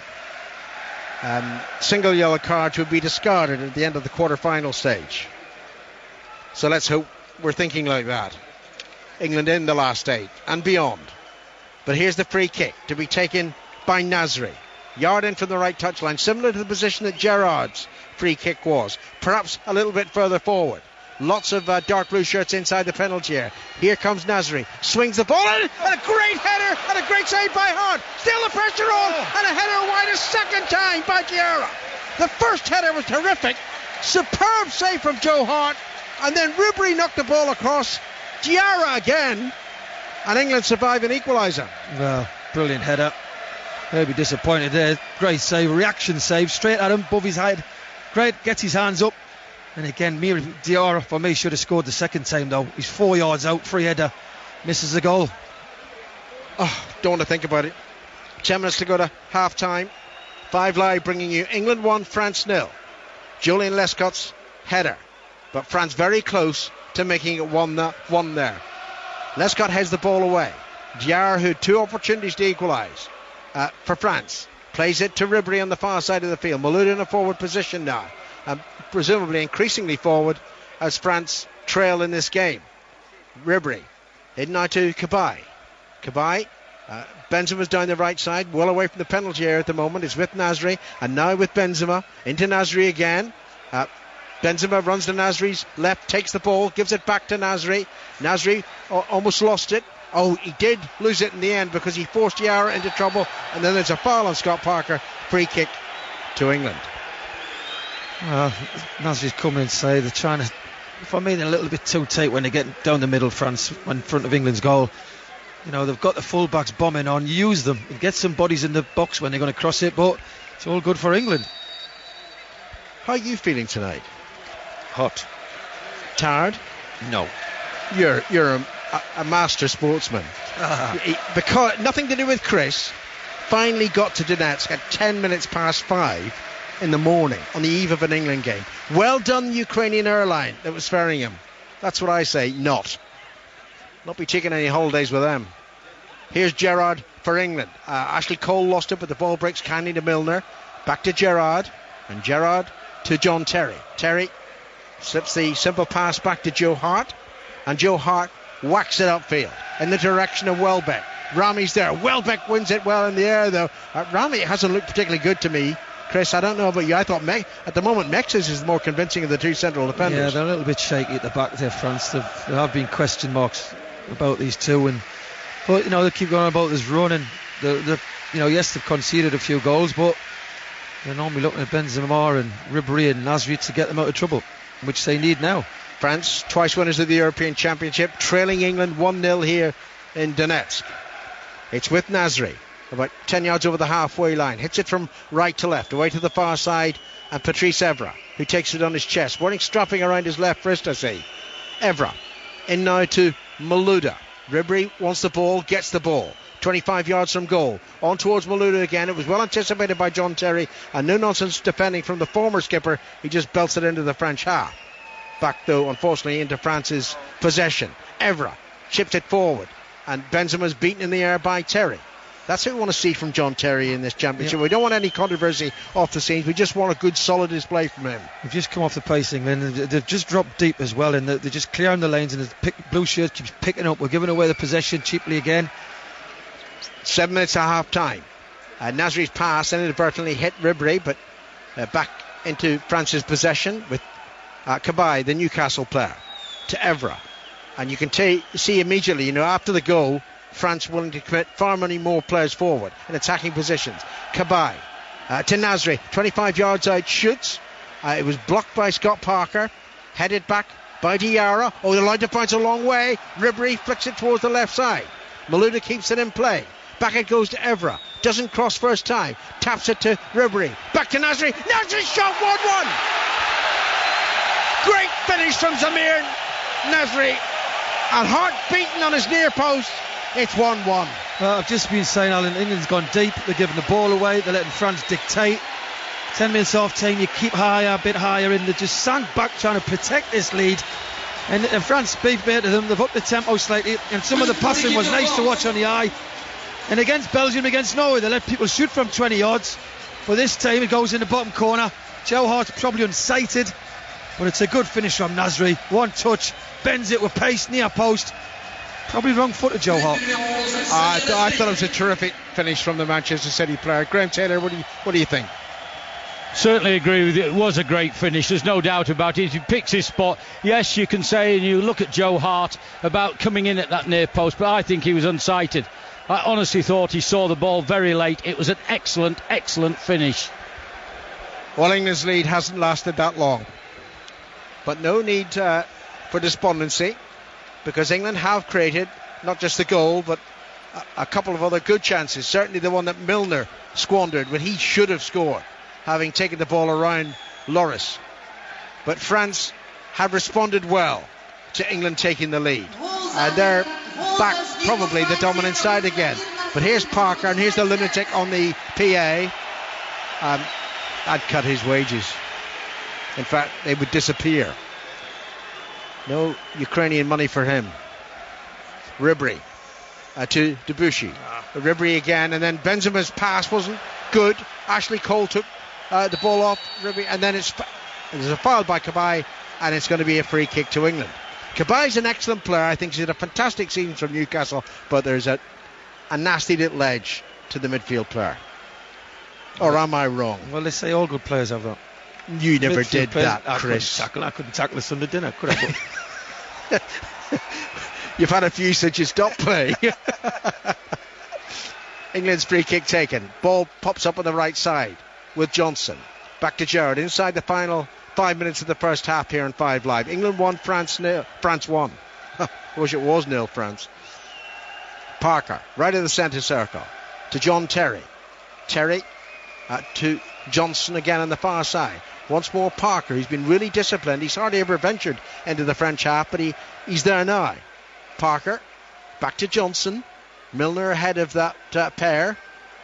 Single yellow cards would be discarded at the end of the quarter-final stage. So let's hope we're thinking like that. England in the last stage and beyond. But here's the free kick to be taken by Nasri. Yard in from the right touchline, similar to the position that Gerrard's free kick was. Perhaps a little bit further forward. Lots of dark blue shirts inside the penalty area. Here comes Nasri. Swings the ball in, and a great header, and a great save by Hart. Still the pressure on, and a header wide a second time by Diarra. The first header was terrific. Superb save from Joe Hart, and then Ribery knocked the ball across. Diarra again, and England survive an equaliser. Well, brilliant header. He'll be disappointed there. Great save, reaction save, straight at him, above his head. Great, gets his hands up. And again, Diarra, for me, should have scored the second time though. He's 4 yards out, free header, misses the goal. Oh, don't want to think about it. 10 minutes to go to half time. 5 Live bringing you England 1, France 0. Julian Lescott's header, but France very close to making it 1 there. Lescott heads the ball away. Diarra, who had 2 opportunities to equalise for France, plays it to Ribery on the far side of the field. Malouda in a forward position now, presumably increasingly forward as France trail in this game. Ribery in now to Cabaye. Benzema's down the right side, well away from the penalty area at the moment. It's with Nasri, and now with Benzema. Into Nasri again. Benzema runs to Nasri's left, takes the ball, gives it back to Nasri. Nasri almost lost it. Oh, he did lose it in the end because he forced Diarra into trouble, and then there's a foul on Scott Parker. Free kick to England. Nasri's come inside. They're trying to, for me, they're a little bit too tight when they get down the middle, France, in front of England's goal. You know, they've got the full-backs bombing on. Use them and get some bodies in the box when they're going to cross it, but it's all good for England. How are you feeling tonight? Hot. Tired? No. You're a master sportsman. Because nothing to do with Chris. Finally got to Donetsk at 10 minutes past 5 in the morning on the eve of an England game. Well done, Ukrainian airline that was ferrying him. That's what I say. Not be taking any holidays with them. Here's Gerrard for England. Ashley Cole lost it, but the ball breaks kindly to Milner. Back to Gerrard, and Gerrard to John Terry. Terry slips the simple pass back to Joe Hart, and Joe Hart whacks it upfield in the direction of Welbeck. Rami's there. Welbeck wins it well in the air though. Rami hasn't looked particularly good to me, Chris. I don't know about you. I thought at the moment Mexes is the more convincing of the 2 central defenders. Yeah, they're a little bit shaky at the back there, France. There have been question marks about these two, but you know, they keep going about this run, and yes, they've conceded a few goals, but they're normally looking at Benzema and Ribery and Nasri to get them out of trouble, which they need now. France, twice winners of the European Championship, trailing England 1-0 here in Donetsk. It's with Nasri, about 10 yards over the halfway line. Hits it from right to left, away to the far side, and Patrice Evra, who takes it on his chest, wearing strapping around his left wrist, I see. Evra, in now to Malouda. Ribery wants the ball, gets the ball. 25 yards from goal. On towards Malouda again. It was well anticipated by John Terry, and no nonsense defending from the former skipper. He just belts it into the French half. Back though, unfortunately, into France's possession. Evra chips it forward, and Benzema's beaten in the air by Terry. That's what we want to see from John Terry in this championship. We don't want any controversy off the scenes. We just want a good, solid display from him. They've just come off the pace, England, and they've just dropped deep as well, and they're just clearing the lanes, and the blue shirt keeps picking up. We're giving away the possession cheaply again. 7 minutes at half time. Nasri's pass inadvertently hit Ribéry, but back into France's possession with Cabaye, the Newcastle player, to Evra. And you can see immediately, after the goal, France willing to commit far many more players forward in attacking positions. Cabaye to Nasri, 25 yards out, shoots. It was blocked by Scott Parker, headed back by Diarra. The line to finds a long way. Ribéry flicks it towards the left side. Malouda keeps it in play. Back it goes to Evra. Doesn't cross first time. Taps it to Ribéry. Back to Nasri. Nasri's shot 1-1. Great finish from Zamir Nasri. And heart beating on his near post. It's 1-1. Well, I've just been saying, Alan, England's gone deep. They're giving the ball away. They're letting France dictate. 10 minutes off time, you keep higher, a bit higher, and they just sank back trying to protect this lead. And France beat better them. They've upped the tempo slightly, and some of the passing was nice to watch on the eye. And against Belgium, against Norway, they let people shoot from 20 yards. But this time it goes in the bottom corner. Joe Hart's probably unsighted, but it's a good finish from Nasri. One touch, bends it with pace, near post. Probably wrong-footed, Joe Hart. I thought it was a terrific finish from the Manchester City player. Graham Taylor, what do you think? Certainly agree with you. It was a great finish, there's no doubt about it. He picks his spot. Yes, you can say, and you look at Joe Hart about coming in at that near post, but I think he was unsighted. I honestly thought he saw the ball very late. It was an excellent finish. Well, England's lead hasn't lasted that long, but no need for despondency, because England have created not just the goal but a couple of other good chances. Certainly the one that Milner squandered when he should have scored, having taken the ball around Lloris. But France have responded well to England taking the lead, and they're back probably the dominant side again. But here's Parker, and here's the lunatic on the PA. I'd cut his wages. In fact, they would disappear. No Ukrainian money for him. Ribéry to Debuchy. Ribéry again, and then Benzema's pass wasn't good. Ashley Cole took the ball off Ribéry, and then there's a foul by Cabaye, and it's going to be a free kick to England. Cabaye's an excellent player. I think he's had a fantastic season from Newcastle, but there's a nasty little edge to the midfield player. Or am I wrong? Well, they say all good players have that. You never did that, Chris. I couldn't tackle a Sunday dinner, could I? You've had a few since you stopped playing. England's free kick taken. Ball pops up on the right side with Johnson. Back to Gerrard inside the final 5 minutes of the first half here on 5 Live. England 1, France 0. France 1. I wish it was 0 France. Parker right in the centre circle to John Terry. Terry to Johnson again on the far side. Once more Parker. He's been really disciplined. He's hardly ever ventured into the French half, but he's there now. Parker back to Johnson. Milner ahead of that pair,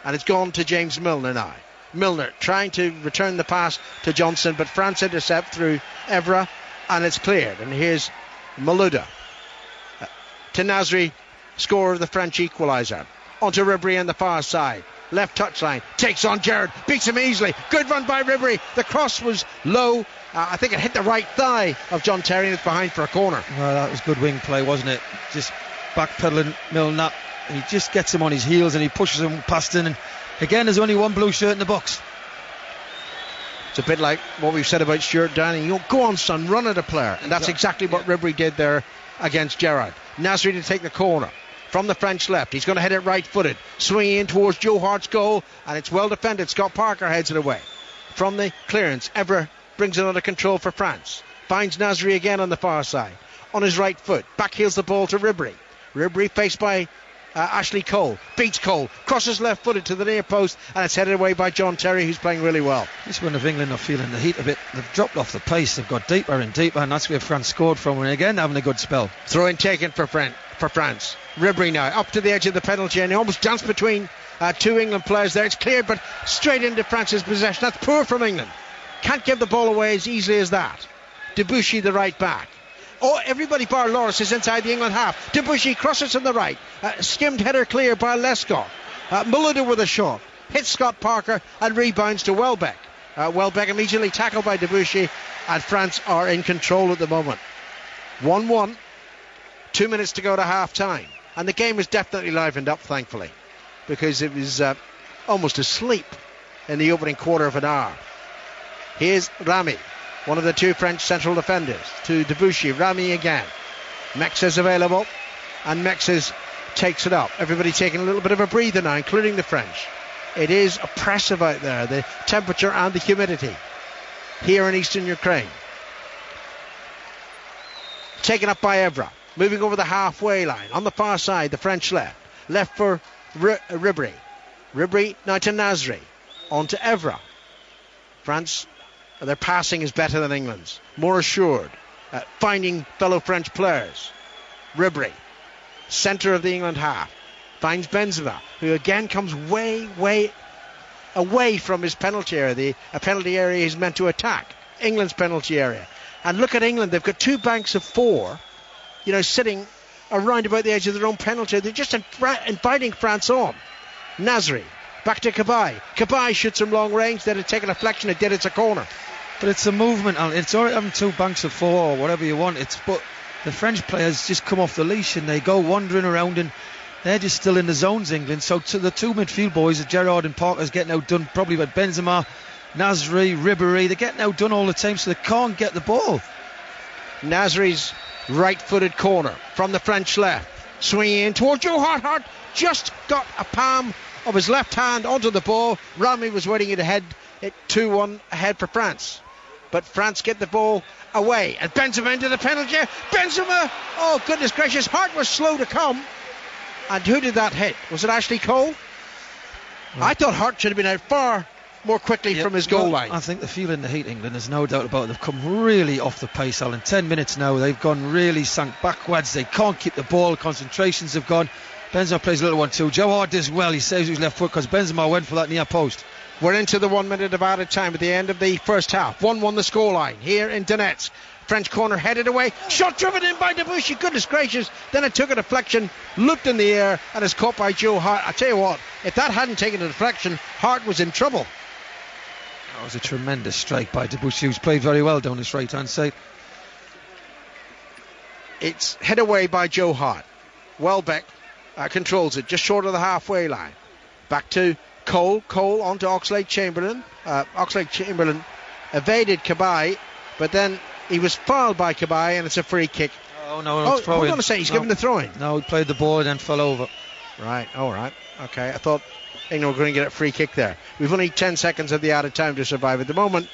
and it's gone to James Milner now. Milner trying to return the pass to Johnson, but France intercept through Evra, and it's cleared. And here's Malouda to Nasri, scorer of the French equaliser. Onto Ribéry on the far side. Left touchline, takes on Gerrard, beats him easily. Good run by Ribéry. The cross was low. I think it hit the right thigh of John Terry, and it's behind for a corner. Well, that was good wing play, wasn't it? Just backpedaling Milner, and he just gets him on his heels and he pushes him past him. And again, there's only one blue shirt in the box. It's a bit like what we've said about Stuart Downing. You go on, son, run at a player, and that's exactly what Ribéry did there against Gerrard. Nasri to take the corner from the French left. He's going to hit it right-footed, swinging in towards Joe Hart's goal, and it's well defended. Scott Parker heads it away from the clearance. Evra brings it under control for France. Finds Nasri again on the far side, on his right foot. Backheels the ball to Ribéry. Ribéry faced by Ashley Cole. Beats Cole. Crosses left-footed to the near post, and it's headed away by John Terry, who's playing really well. This one of England are feeling the heat a bit. They've dropped off the pace. They've got deeper and deeper, and that's where France scored from. And again, having a good spell. Throw-in taken for for France. Ribéry now up to the edge of the penalty and he almost danced between two England players there. It's cleared, but straight into France's possession. That's poor from England. Can't give the ball away as easily as that. Debuchy, the right back. Oh, everybody bar Loris is inside the England half. Debuchy crosses on the right. Skimmed header clear by Lescott. Malouda with a shot. Hits Scott Parker and rebounds to Welbeck. Welbeck immediately tackled by Debuchy, and France are in control at the moment. 1-1. 2 minutes to go to half time. And the game was definitely livened up, thankfully, because it was almost asleep in the opening quarter of an hour. Here's Rami, one of the two French central defenders, to Debuchy. Rami again. Mexes available, and Mexes takes it up. Everybody taking a little bit of a breather now, including the French. It is oppressive out there, the temperature and the humidity here in eastern Ukraine. Taken up by Evra, moving over the halfway line. On the far side, the French left for Ribéry. Ribéry now to Nasri, on to Evra. France, their passing is better than England's, more assured, finding fellow French players. Ribéry, centre of the England half, finds Benzema, who again comes way away from his penalty area, a penalty area he's meant to attack, England's penalty area. And look at England, they've got two banks of four, sitting around about the edge of their own penalty. They're just inviting France on. Nasri, back to Cabaye. Cabaye shoots from long range, then it take a deflection, it's a corner. But it's a movement, Alan. It's all right having two banks of four or whatever you want. But the French players just come off the leash and they go wandering around, and they're just still in the zones, England. So to the two midfield boys, Gerrard and Parker's getting outdone probably by Benzema, Nasri, Ribéry. They're getting outdone all the time, so they can't get the ball. Nasri's right-footed corner from the French left, swinging in towards Joe Hart. Hart just got a palm of his left hand onto the ball. Rami was waiting it ahead, 2-1 ahead for France. But France get the ball away, and Benzema into the penalty. Benzema, oh goodness gracious, Hart was slow to come. And who did that hit? Was it Ashley Cole? I thought Hart should have been out far more quickly from his goal line. I think the feeling the heat, England, there's no doubt about it. They've come really off the pace, Alan. 10 minutes now, they've gone really sank backwards. They can't keep the ball. Concentrations have gone. Benzema plays a little one too. Joe Hart does well. He saves his left foot because Benzema went for that near post. We're into the 1 minute of added time at the end of the first half. 1-1 the scoreline here in Donetsk. French corner headed away, shot driven in by Debuchy, goodness gracious, then it took a deflection, looped in the air and is caught by Joe Hart. I tell you what, if that hadn't taken a deflection, Hart was in trouble. That was a tremendous strike by Debuchy, who's played very well down his right hand side. It's hit away by Joe Hart. Welbeck controls it just short of the halfway line. Back to Cole onto Oxlade-Chamberlain. Oxlade-Chamberlain evaded Cabaye, but then he was fouled by Cabaye and it's a free kick. Hold on a second, he's given the throw-in. No, he played the ball and then fell over. Right, alright, okay. I thought England were going to get a free kick there. We've only 10 seconds of the added time to survive. At the moment,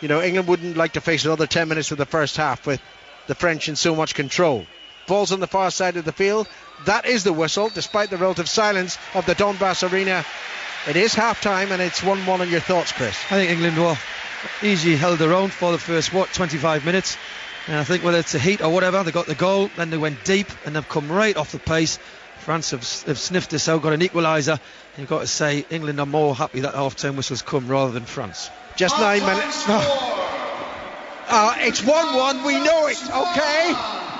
England wouldn't like to face another 10 minutes of the first half with the French in so much control. Ball's on the far side of the field. That is the whistle, despite the relative silence of the Donbass arena. It is half-time and it's 1-1 on your thoughts, Chris. I think England were easily held their own for the first 25 minutes, and I think whether it's a heat or whatever, they got the goal, then they went deep and they've come right off the pace. France have sniffed this out, got an equaliser, and you've got to say England are more happy that half-time whistles come rather than France. Just 9 minutes. It's 1-1, we know it, okay?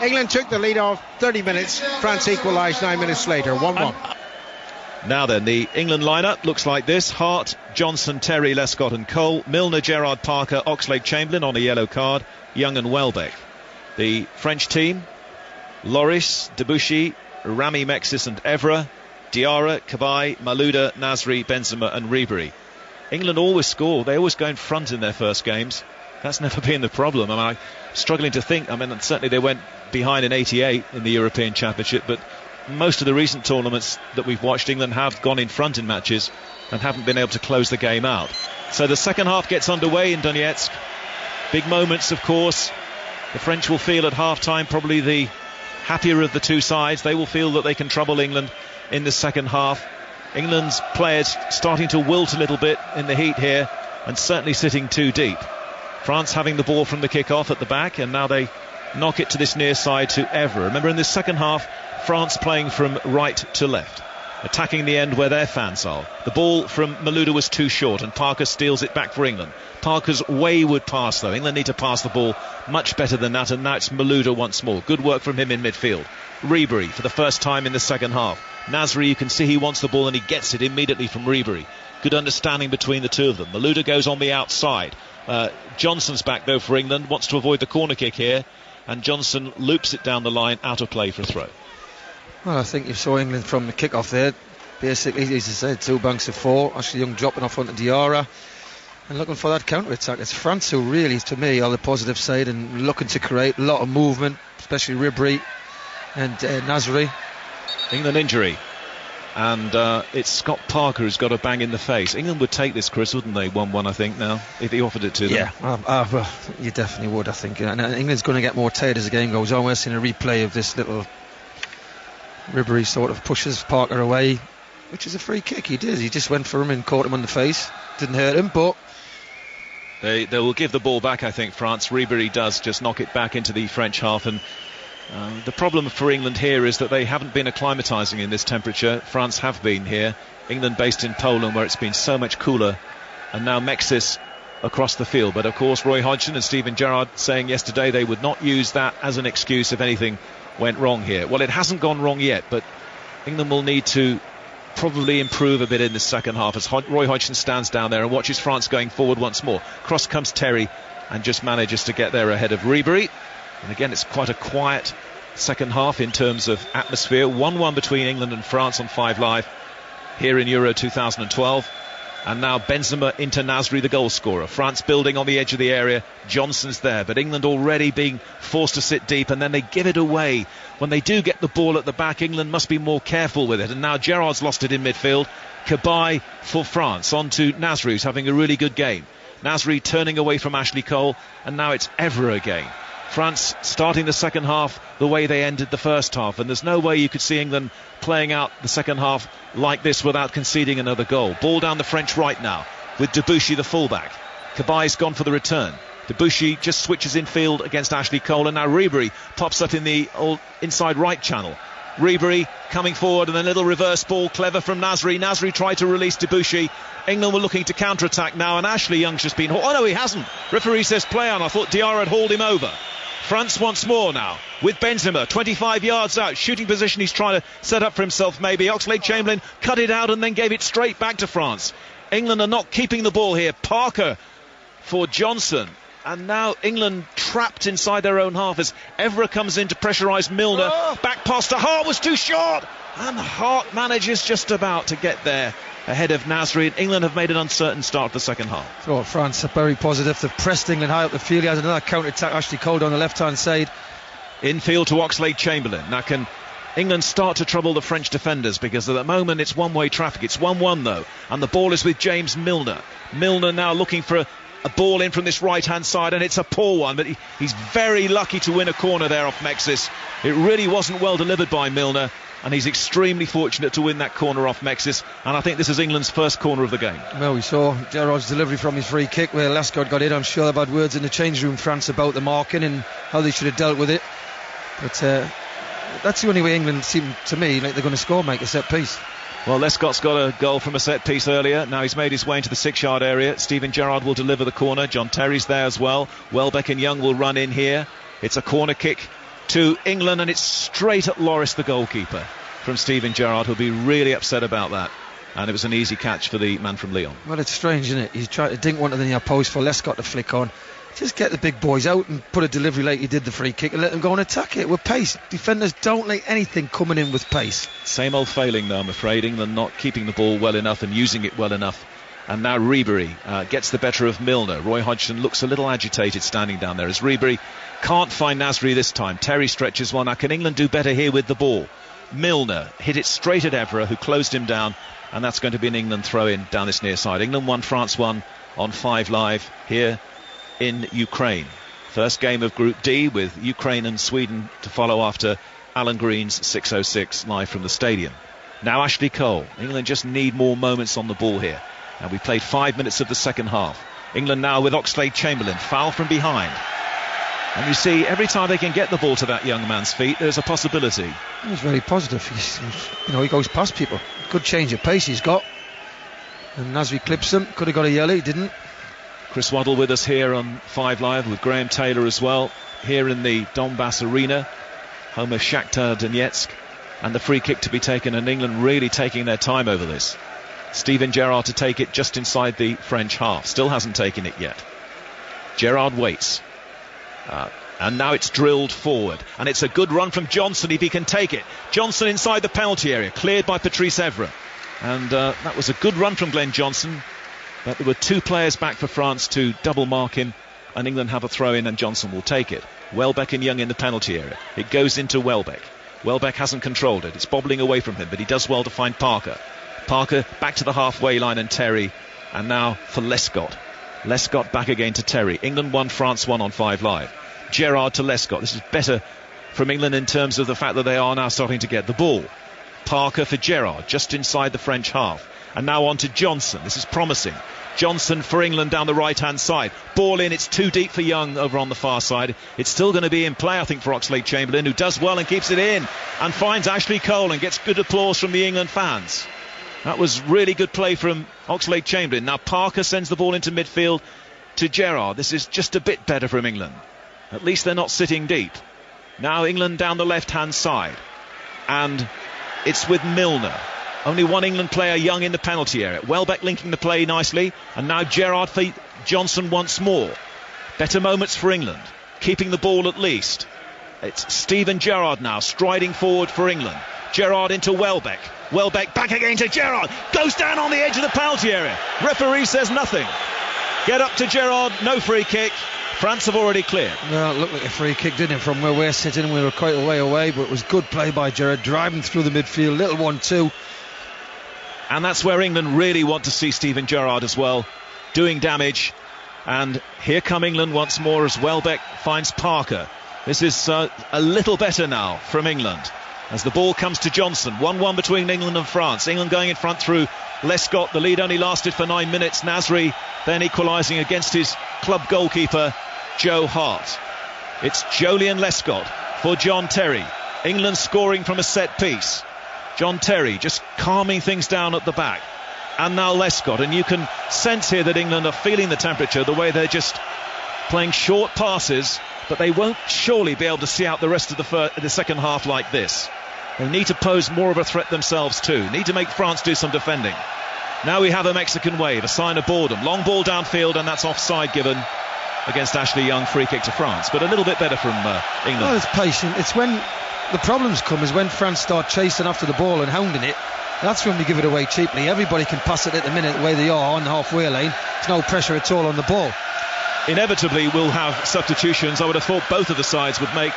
England took the lead off 30 minutes, France equalised 9 minutes later, 1-1. Now then, the England lineup looks like this: Hart, Johnson, Terry, Lescott and Cole, Milner, Gerrard, Parker, Oxlade-Chamberlain on a yellow card, Young and Welbeck. The French team: Loris, Debuchy, Rami, Mexes and Evra, Diarra, Cabaye, Malouda, Nasri, Benzema and Ribéry. England always score, they always go in front in their first games. That's never been the problem. I'm struggling to think. Certainly they went behind in 88 in the European Championship, but most of the recent tournaments that we've watched, England have gone in front in matches and haven't been able to close the game out. So the second half gets underway in Donetsk. Big moments, of course. The French will feel at half-time probably the happier of the two sides. They will feel that they can trouble England in the second half. England's players starting to wilt a little bit in the heat here and certainly sitting too deep. France having the ball from the kick-off at the back, and now they knock it to this near side to Evra. Remember, in the second half, France playing from right to left, attacking the end where their fans are. The ball from Malouda was too short, and Parker steals it back for England. Parker's wayward pass, though. England need to pass the ball much better than that, and now it's Malouda once more. Good work from him in midfield. Ribery for the first time in the second half. Nasri, you can see he wants the ball and he gets it immediately from Ribery. Good understanding between the two of them. Malouda goes on the outside. Johnson's back though for England, wants to avoid the corner kick here, and Johnson loops it down the line, out of play for a throw. Well, I think you saw England from the kick-off there. Basically, as I said, 2 banks of 4. Ashley Young dropping off onto Diarra and looking for that counter-attack. It's France who really, to me, are the positive side and looking to create a lot of movement, especially Ribery and Nasri. England injury, and it's Scott Parker who's got a bang in the face. England would take this, Chris, wouldn't they? 1-1, I think, now, if he offered it to them. Yeah, well, you definitely would, I think. And England's going to get more tired as the game goes on. We're seeing a replay of this little Ribery sort of pushes Parker away, which is a free kick. He just went for him and caught him on the face. Didn't hurt him, but they will give the ball back, I think, France. Ribery does just knock it back into the French half, and the problem for England here is that they haven't been acclimatising in this temperature. France have been here. England based in Poland, where it's been so much cooler, and now Mexis across the field. But of course, Roy Hodgson and Steven Gerrard saying yesterday they would not use that as an excuse if anything went wrong here. Well, it hasn't gone wrong yet, but England will need to probably improve a bit in the second half as Roy Hodgson stands down there and watches France going forward once more. Cross comes Terry and just manages to get there ahead of Ribery. And again, it's quite a quiet second half in terms of atmosphere. 1-1 between England and France on 5 Live here in Euro 2012. And now Benzema into Nasri, the goal scorer. France building on the edge of the area. Johnson's there, but England already being forced to sit deep, and then they give it away. When they do get the ball at the back, England must be more careful with it. And now Gerrard's lost it in midfield. Cabaye for France. On to Nasri, who's having a really good game. Nasri turning away from Ashley Cole, and now it's Evra again. France starting the second half the way they ended the first half, and there's no way you could see England playing out the second half like this without conceding another goal. Ball down the French right now with Debuchy the fullback. Cabaye's gone for the return. Debuchy just switches in field against Ashley Cole, and now Ribery pops up in the old inside right channel. Ribery coming forward, and a little reverse ball, clever from Nasri. Nasri tried to release Debuchy. England were looking to counter-attack now, and Ashley Young's just been... Oh no, he hasn't. Referee says play on. I thought Diarra had hauled him over. France once more now with Benzema 25 yards out, shooting position he's trying to set up for himself maybe. Oxlade-Chamberlain cut it out and then gave it straight back to France. England are not keeping the ball here. Parker for Johnson, and now England trapped inside their own half as Evra comes in to pressurise Milner. Back pass to Hart was too short, and Hart manages just about to get there ahead of Nasri. England have made an uncertain start to the second half. So France are very positive. They've pressed England high up the field. He has another counter-attack. Ashley Cole on the left-hand side. Infield to Oxlade-Chamberlain. Now can England start to trouble the French defenders, because at the moment it's one-way traffic. It's 1-1 though, and the ball is with James Milner. Milner now looking for a ball in from this right-hand side, and it's a poor one, but he's very lucky to win a corner there off Mexis. It really wasn't well delivered by Milner, and he's extremely fortunate to win that corner off Mexis, and I think this is England's first corner of the game. Well, we saw Gerrard's delivery from his free kick where Lescott got in. I'm sure they've had words in the change room, France, about the marking and how they should have dealt with it, but that's the only way England seem to me like they're going to score, Mike, a set piece. Well, Lescott's got a goal from a set piece earlier. Now he's made his way into the 6-yard area. Steven Gerrard will deliver the corner. John Terry's there as well. Welbeck and Young will run in here. It's a corner kick to England, and it's straight at Lloris, the goalkeeper, from Steven Gerrard, who'll be really upset about that. And it was an easy catch for the man from Lyon. Well, it's strange, isn't it? He's trying to dink one to the near post for Lescott to flick on. Just get the big boys out and put a delivery like he did the free kick and let them go and attack it with pace. Defenders don't like anything coming in with pace. Same old failing though, I'm afraid. England not keeping the ball well enough and using it well enough. And now Ribery gets the better of Milner. Roy Hodgson looks a little agitated standing down there as Ribery can't find Nasri this time. Terry stretches one. Now can England do better here with the ball? Milner hit it straight at Evra, who closed him down, and that's going to be an England throw-in down this near side. England 1, France 1 on 5 Live here in Ukraine. First game of Group D, with Ukraine and Sweden to follow after Alan Green's 6:06 live from the stadium. Now Ashley Cole. England just need more moments on the ball here. And we played 5 minutes of the second half. England now with Oxlade-Chamberlain. Foul from behind. And you see, every time they can get the ball to that young man's feet, there's a possibility. He's very positive. He goes past people. Good change of pace he's got. And Nasri clips him. Could have got a yellow, he didn't. Chris Waddle with us here on 5 Live with Graham Taylor as well, here in the Donbass Arena, home of Shakhtar Donetsk, and the free kick to be taken, and England really taking their time over this. Steven Gerrard to take it just inside the French half. Still hasn't taken it yet. Gerrard waits. And now it's drilled forward. And it's a good run from Johnson if he can take it. Johnson inside the penalty area, cleared by Patrice Evra. And that was a good run from Glenn Johnson. But there were 2 players back for France to double mark him. And England have a throw in and Johnson will take it. Welbeck and Young in the penalty area. It goes into Welbeck. Welbeck hasn't controlled it. It's bobbling away from him, but he does well to find Parker. Parker back to the halfway line and Terry. And now for Lescott. Lescott back again to Terry. England 1, France 1 on 5 Live. Gerrard to Lescott. This is better from England in terms of the fact that they are now starting to get the ball. Parker for Gerrard, just inside the French half. And now on to Johnson. This is promising. Johnson for England down the right-hand side. Ball in, it's too deep for Young over on the far side. It's still going to be in play, I think, for Oxlade-Chamberlain, who does well and keeps it in. And finds Ashley Cole and gets good applause from the England fans. That was really good play from Oxlade-Chamberlain. Now Parker sends the ball into midfield to Gerrard. This is just a bit better from England. At least they're not sitting deep. Now England down the left-hand side. And it's with Milner. Only one England player, Young, in the penalty area. Welbeck linking the play nicely. And now Gerrard for Johnson once more. Better moments for England. Keeping the ball at least. It's Steven Gerrard now striding forward for England. Gerrard into Welbeck. Welbeck back again to Gerrard. Goes down on the edge of the penalty area. Referee says nothing. Get up to Gerrard. No free kick. France have already cleared. Well, it looked like a free kick, didn't it, from where we're sitting. We were quite a way away, but it was good play by Gerrard, driving through the midfield. Little 1-2. And that's where England really want to see Steven Gerrard as well, doing damage. And here come England once more as Welbeck finds Parker. This is a little better now from England as the ball comes to Johnson. 1-1 between England and France. England going in front through Lescott. The lead only lasted for 9 minutes. Nasri then equalising against his club goalkeeper Joe Hart. It's Jolyon Lescott for John Terry. England scoring from a set piece. John Terry just calming things down at the back. And now Lescott. And you can sense here that England are feeling the temperature, the way they're just playing short passes, but they won't surely be able to see out the rest of the second half like this. They need to pose more of a threat themselves too. Need to make France do some defending. Now we have a Mexican wave, a sign of boredom. Long ball downfield, and that's offside given against Ashley Young. Free kick to France, but a little bit better from England. Well, it's patient. It's when the problems come is when France start chasing after the ball and hounding it. That's when we give it away cheaply. Everybody can pass it at the minute the way they are on the halfway lane. There's no pressure at all on the ball. Inevitably we'll have substitutions. I would have thought both of the sides would make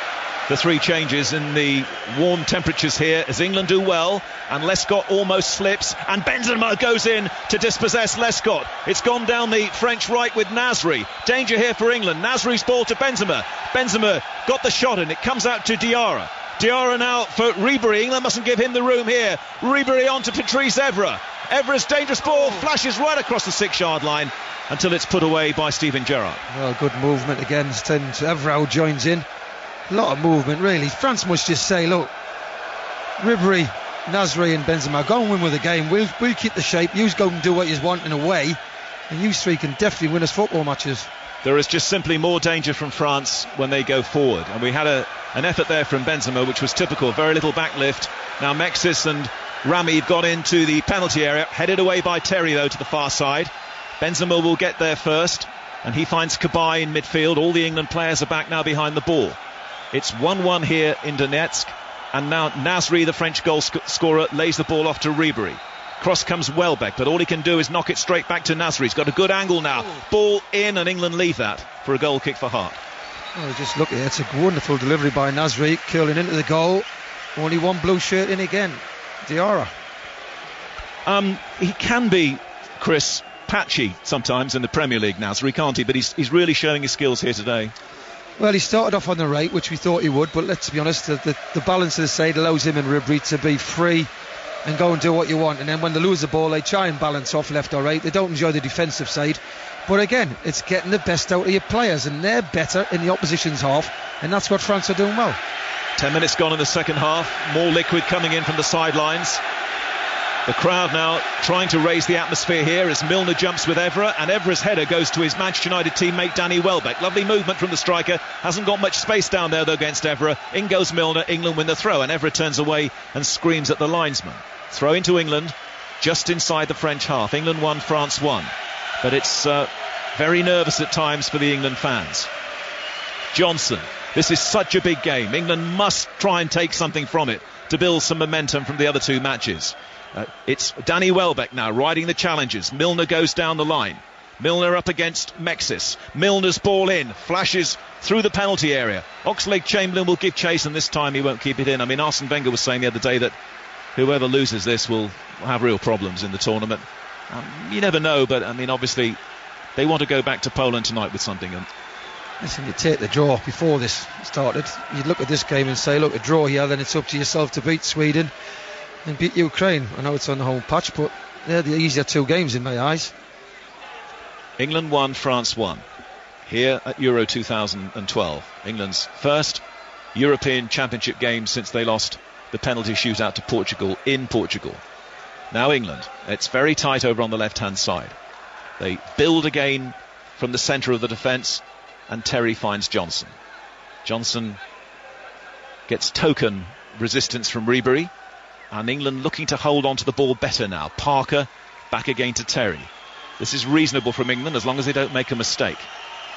the 3 changes in the warm temperatures here as England do well, and Lescott almost slips, and Benzema goes in to dispossess Lescott. It's gone down the French right with Nasri. Danger here for England. Nasri's ball to Benzema. Benzema got the shot and it comes out to Diarra. Diarra now for Ribéry. England mustn't give him the room here. Ribéry on to Patrice Evra. Evra's dangerous ball flashes right across the 6-yard line until it's put away by Steven Gerrard. Well, good movement against him. Evra joins in. A lot of movement, really. France must just say, look, Ribéry, Nasri and Benzema, go and win with the game. We'll keep the shape. You go and do what you want in a way, and you 3 can definitely win us football matches. There is just simply more danger from France when they go forward, and we had an effort there from Benzema which was typical. Very little backlift. Now Mexis and Rami have got into the penalty area, headed away by Terry though to the far side. Benzema will get there first, and he finds Cabaye in midfield. All the England players are back now behind the ball. It's 1-1 here in Donetsk, and now Nasri, the French goal scorer, lays the ball off to Ribéry. Cross comes Welbeck, but all he can do is knock it straight back to Nasri. He's got a good angle now. Ball in, and England leave that for a goal kick for Hart. Oh, just look at it. It's a wonderful delivery by Nasri, curling into the goal. Only one blue shirt in again. Diarra. He can be, Chris, patchy sometimes in the Premier League, Nasri, can't he? But he's really showing his skills here today. Well, he started off on the right, which we thought he would, but let's be honest, the balance of the side allows him and Ribéry to be free and go and do what you want. And then when they lose the ball, they try and balance off left or right. They don't enjoy the defensive side. But again, it's getting the best out of your players, and they're better in the opposition's half, and that's what France are doing well. 10 minutes gone in the second half. More liquid coming in from the sidelines. The crowd now trying to raise the atmosphere here as Milner jumps with Evra, and Evra's header goes to his Manchester United teammate Danny Welbeck. Lovely movement from the striker. Hasn't got much space down there though against Evra. In goes Milner. England win the throw, and Evra turns away and screams at the linesman. Throw into England just inside the French half. England 1, France 1. But it's very nervous at times for the England fans. Johnson. This is such a big game. England must try and take something from it to build some momentum from the other two matches. It's Danny Welbeck now riding the challenges. Milner goes down the line. Milner up against Mexis. Milner's ball in, flashes through the penalty area. Oxlade-Chamberlain will give chase, and this time he won't keep it in. I mean, Arsene Wenger was saying the other day that whoever loses this will have real problems in the tournament. You never know, but I mean, obviously they want to go back to Poland tonight with something. And listen, you take the draw before this started. You'd look at this game and say, look, a draw here, then it's up to yourself to beat Sweden and beat Ukraine. I know it's on the home patch, but they're the easier two games in my eyes. England 1, France 1. Here at Euro 2012. England's first European Championship game since they lost the penalty shootout to Portugal in Portugal. Now England. It's very tight over on the left-hand side. They build again from the centre of the defence, and Terry finds Johnson. Johnson gets token resistance from Ribery, and England looking to hold on to the ball better now. Parker back again to Terry. This is reasonable from England as long as they don't make a mistake.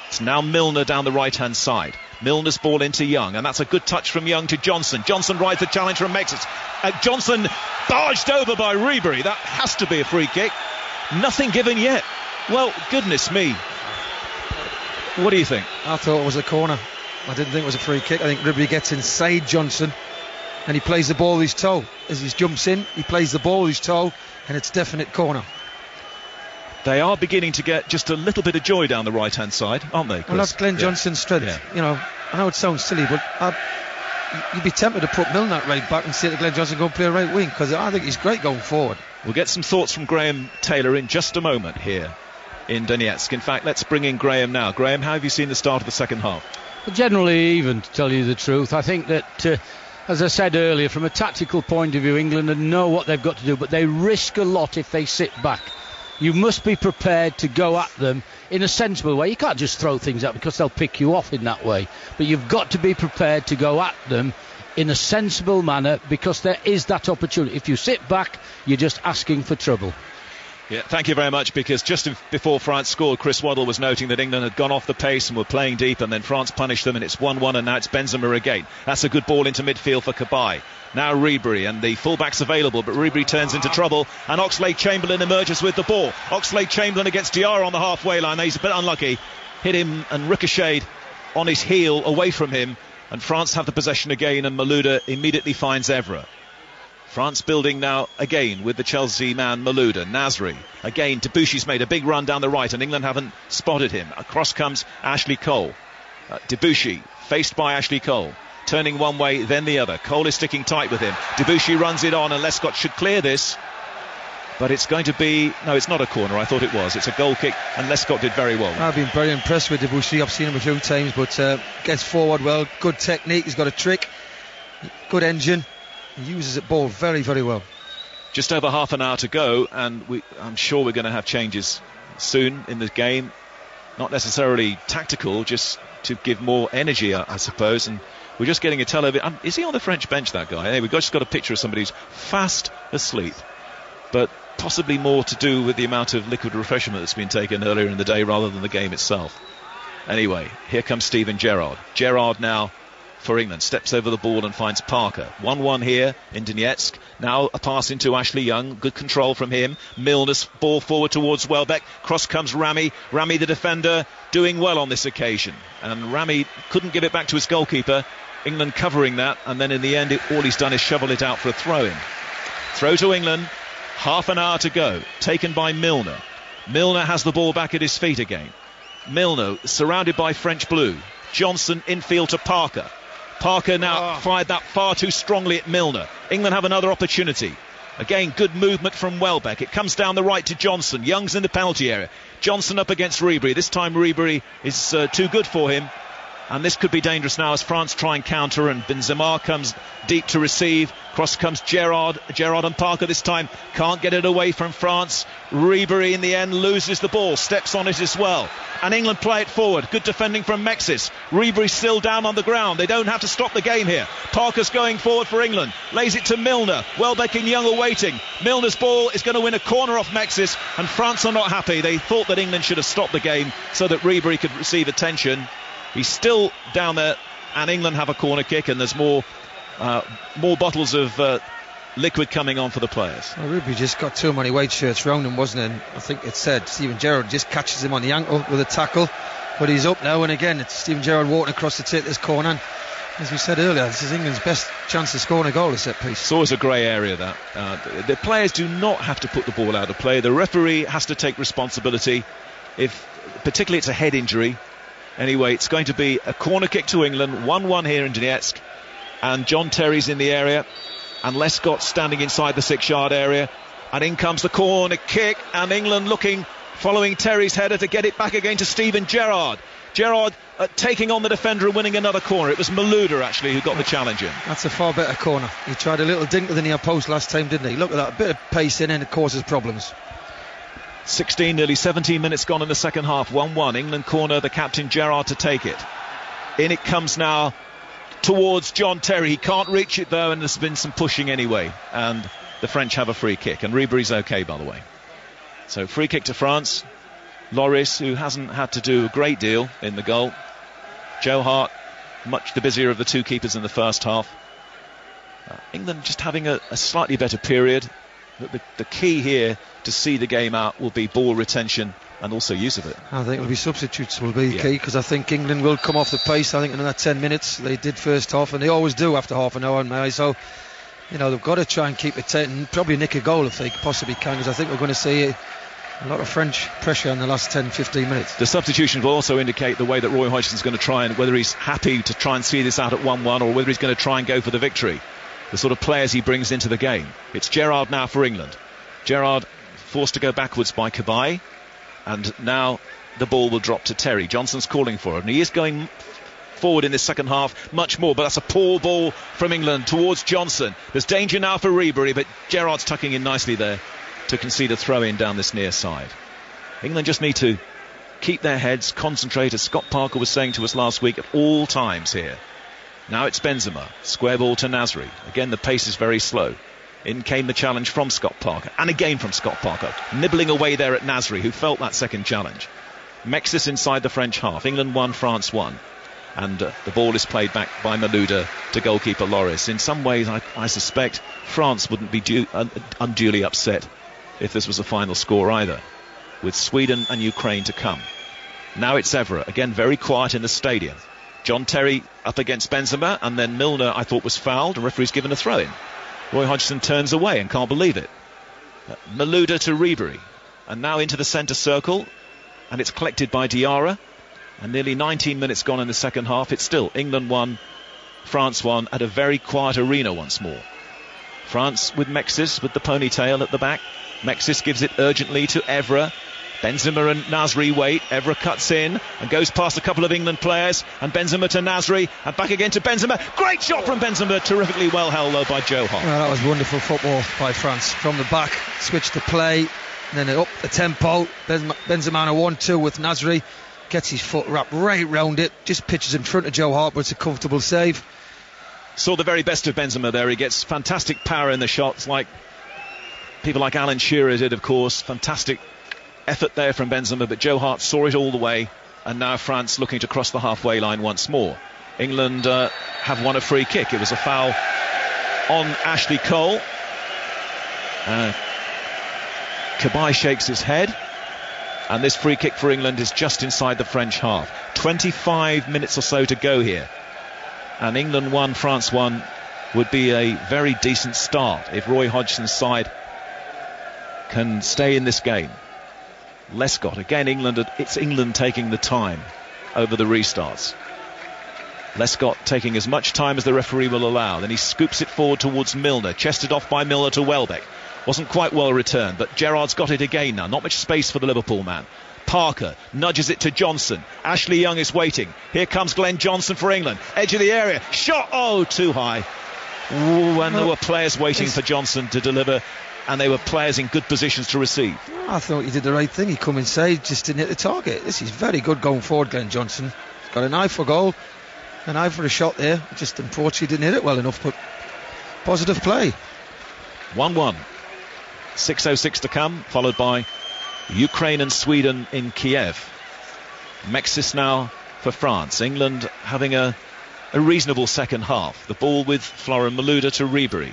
It's now Milner down the right-hand side. Milner's ball into Young, and that's a good touch from Young to Johnson. Johnson rides the challenge from Mexis. Johnson barged over by Ribery. That has to be a free kick. Nothing given yet. Well, goodness me. What do you think? I thought it was a corner. I didn't think it was a free kick. I think Ribery gets inside Johnson and he plays the ball with his toe. As he jumps in, he plays the ball with his toe, and it's definite corner. They are beginning to get just a little bit of joy down the right-hand side, aren't they, Chris? Well, that's Glenn Johnson's strength. Yeah. You know, I know it sounds silly, but you'd be tempted to put Milner at right back and say to Glenn Johnson, go play right wing, because I think he's great going forward. We'll get some thoughts from Graham Taylor in just a moment here in Donetsk. In fact, let's bring in Graham now. Graham, how have you seen the start of the second half? Well, generally even, to tell you the truth. I think that, as I said earlier, from a tactical point of view, England know what they've got to do, but they risk a lot if they sit back. You must be prepared to go at them in a sensible way. You can't just throw things out because they'll pick you off in that way. But you've got to be prepared to go at them in a sensible manner, because there is that opportunity. If you sit back, you're just asking for trouble. Yeah, thank you very much, because just before France scored, Chris Waddle was noting that England had gone off the pace and were playing deep, and then France punished them, and it's 1-1, and now it's Benzema again. That's a good ball into midfield for Cabaye. Now Ribery, and the fullback's available, but Ribery turns into trouble, and Oxlade-Chamberlain emerges with the ball. Oxlade-Chamberlain against Diarra on the halfway line. He's a bit unlucky. Hit him and ricocheted on his heel away from him, and France have the possession again, and Malouda immediately finds Evra. France building now again with the Chelsea man Malouda. Nasri again. Debouchy's made a big run down the right, and England haven't spotted him. Across comes Ashley Cole. Debuchy faced by Ashley Cole, turning one way then the other. Cole is sticking tight with him. Debuchy runs it on, and Lescott should clear this, but it's going to be, no, it's not a corner. I thought it was. It's a goal kick, and Lescott did very well. I've been very impressed with Debuchy. I've seen him a few times, but gets forward well. Good technique. He's got a trick. Good engine. He uses it ball very, very well. Just over half an hour to go, and I'm sure we're going to have changes soon in the game. Not necessarily tactical, just to give more energy, I suppose. And we're just getting a television. Is he on the French bench, that guy? Hey, we've just got a picture of somebody who's fast asleep, but possibly more to do with the amount of liquid refreshment that's been taken earlier in the day rather than the game itself. Anyway, here comes Steven Gerrard. Gerrard now for England, steps over the ball and finds Parker. 1-1 here in Donetsk. Now a pass into Ashley Young. Good control from him. Milner's ball forward towards Welbeck. Cross comes Rami. Rami, the defender, doing well on this occasion. And Rami couldn't give it back to his goalkeeper. England covering that. And then in the end, all he's done is shovel it out for a throw-in. Throw to England. Half an hour to go. Taken by Milner. Milner has the ball back at his feet again. Milner surrounded by French blue. Johnson infield to Parker. Parker now fired that far too strongly at Milner. England have another opportunity. Again, good movement from Welbeck. It comes down the right to Johnson. Young's in the penalty area. Johnson up against Ribery. This time Ribery is too good for him. And this could be dangerous now as France try and counter, and Benzema comes deep to receive. Cross comes Gerrard and Parker this time can't get it away from France. Ribery in the end loses the ball, steps on it as well. And England play it forward. Good defending from Mexis. Ribery still down on the ground. They don't have to stop the game here. Parker's going forward for England. Lays it to Milner. Welbeck and Young are waiting. Milner's ball is going to win a corner off Mexis, and France are not happy. They thought that England should have stopped the game so that Ribery could receive attention. He's still down there, and England have a corner kick, and there's more bottles of liquid coming on for the players. Well, Ribery just got too many white shirts round him, wasn't it? And I think it said Steven Gerrard just catches him on the ankle with a tackle, but he's up now, and again it's Steven Gerrard walking across to take this corner. And as we said earlier, this is England's best chance of scoring a goal, a set piece. It's always a grey area, that. The players do not have to put the ball out of play. The referee has to take responsibility, particularly it's a head injury. Anyway, it's going to be a corner kick to England, 1-1 here in Donetsk, and John Terry's in the area, and Lescott standing inside the 6-yard area, and in comes the corner kick, and England following Terry's header to get it back again to Steven Gerrard. Gerrard taking on the defender and winning another corner. It was Malouda actually who got the challenge in. That's a far better corner. He tried a little dinker than near post last time, didn't he? Look at that, a bit of pace in and it causes problems. 16, nearly 17 minutes gone in the second half. 1-1. England corner, the captain Gerrard to take it. In it comes now towards John Terry. He can't reach it though, and there's been some pushing anyway. And the French have a free kick, and Ribery's okay, by the way. So free kick to France. Lloris, who hasn't had to do a great deal in the goal. Joe Hart, much the busier of the two keepers in the first half. England just having a slightly better period. The key here to see the game out will be ball retention and also use of it. I think it'll be substitutes will be key, because I think England will come off the pace. I think in that 10 minutes they did first half, and they always do after half an hour in my eyes. So they've got to try and keep it tight and probably nick a goal if they possibly can, because I think we're going to see a lot of French pressure in the last 10-15 minutes. The substitution will also indicate the way that Roy Hodgson's going to try, and whether he's happy to try and see this out at 1-1 or whether he's going to try and go for the victory. The sort of players he brings into the game. It's Gerrard now for England. Gerrard forced to go backwards by Cabaye, and now the ball will drop to Terry. Johnson's calling for it, and he is going forward in this second half much more, but that's a poor ball from England towards Johnson. There's danger now for Ribery, but Gerrard's tucking in nicely there to concede a throw-in down this near side. England just need to keep their heads, concentrate, as Scott Parker was saying to us last week, at all times here. Now it's Benzema, square ball to Nasri. Again, the pace is very slow. In came the challenge from Scott Parker, and again from Scott Parker, nibbling away there at Nasri, who felt that second challenge. Mexis inside the French half. England 1, France 1. And the ball is played back by Malouda to goalkeeper Lloris. In some ways, I suspect France wouldn't be unduly upset if this was a final score either, with Sweden and Ukraine to come. Now it's Evra, again very quiet in the stadium. John Terry up against Benzema, and then Milner I thought was fouled, and referee's given a throw-in. Roy Hodgson turns away and can't believe it. Malouda to Ribery, and now into the centre circle, and it's collected by Diarra, and nearly 19 minutes gone in the second half. It's still England 1, France 1 at a very quiet arena once more. France with Mexis with the ponytail at the back. Mexis gives it urgently to Evra. Benzema and Nasri wait. Evra cuts in and goes past a couple of England players, and Benzema to Nasri, and back again to Benzema. Great shot from Benzema, terrifically well held though by Joe Hart. Well, that was wonderful football by France. From the back, switched the play, and then up the tempo. Benzema on a 1-2 with Nasri, gets his foot wrapped right round it, just pitches in front of Joe Hart, but it's a comfortable save. Saw the very best of Benzema there. He gets fantastic power in the shots, like people like Alan Shearer did, of course. Fantastic effort there from Benzema, but Joe Hart saw it all the way, and now France looking to cross the halfway line once more. England have won a free kick. It was a foul on Ashley Cole. Cabaye shakes his head, and this free kick for England is just inside the French half. 25 minutes or so to go here, and England 1, France 1 would be a very decent start if Roy Hodgson's side can stay in this game. Lescott, again it's England taking the time over the restarts. Lescott taking as much time as the referee will allow. Then he scoops it forward towards Milner, chested off by Milner to Welbeck. Wasn't quite well returned, but Gerrard's got it again now. Not much space for the Liverpool man. Parker nudges it to Johnson. Ashley Young is waiting. Here comes Glenn Johnson for England. Edge of the area. Shot. Oh, too high. Ooh, and there were players waiting for Johnson to deliver, and they were players in good positions to receive. I thought he did the right thing. He come inside, just didn't hit the target. This is very good going forward, Glenn Johnson. He's got an eye for goal, an eye for a shot there. Just unfortunately didn't hit it well enough, but positive play. 1-1. 6:06 to come, followed by Ukraine and Sweden in Kiev. Mexis now for France. England having a reasonable second half. The ball with Florent Malouda to Ribery.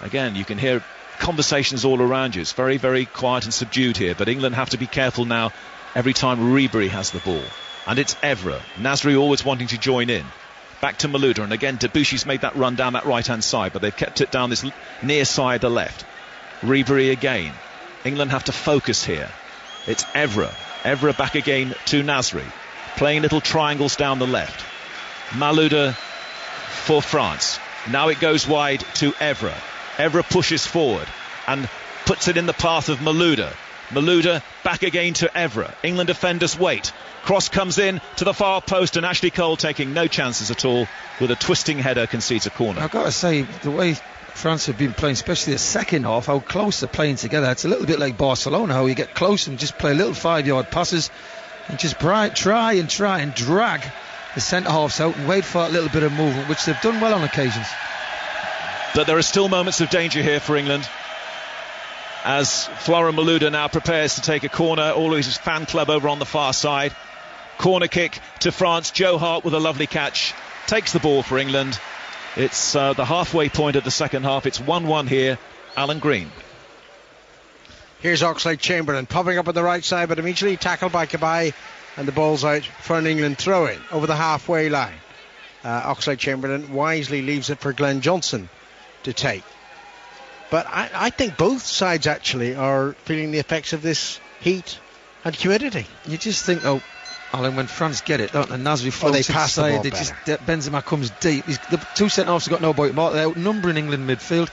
Again, you can hear conversations all around you. It's very, very quiet and subdued here, but England have to be careful now every time Ribery has the ball. And it's Evra. Nasri always wanting to join in. Back to Malouda, and again Debussy's made that run down that right-hand side, but they've kept it down this near side, the left. Ribery again. England have to focus here. It's Evra. Evra back again to Nasri. Playing little triangles down the left. Malouda for France. Now it goes wide to Evra. Evra pushes forward and puts it in the path of Malouda. Malouda back again to Evra. England defenders wait. Cross comes in to the far post, and Ashley Cole taking no chances at all with a twisting header concedes a corner. I've got to say, the way France have been playing, especially the second half, how close they're playing together. It's a little bit like Barcelona, how you get close and just play little 5-yard passes and just try and drag the centre halves out and wait for a little bit of movement, which they've done well on occasions. But there are still moments of danger here for England, as Florent Malouda now prepares to take a corner. All of his fan club over on the far side. Corner kick to France. Joe Hart with a lovely catch takes the ball for England. It's the halfway point of the second half. It's 1-1 here. Alan Green. Here's Oxlade-Chamberlain popping up on the right side, but immediately tackled by Cabaye, and the ball's out for an England throw-in over the halfway line. Oxlade-Chamberlain wisely leaves it for Glenn Johnson to take. But I think both sides actually are feeling the effects of this heat and humidity. You just think, oh, Alan, when France get it, don't they? Nasri floats inside. Benzema comes deep. The two centre-halves have got no bite. They're outnumbering England midfield,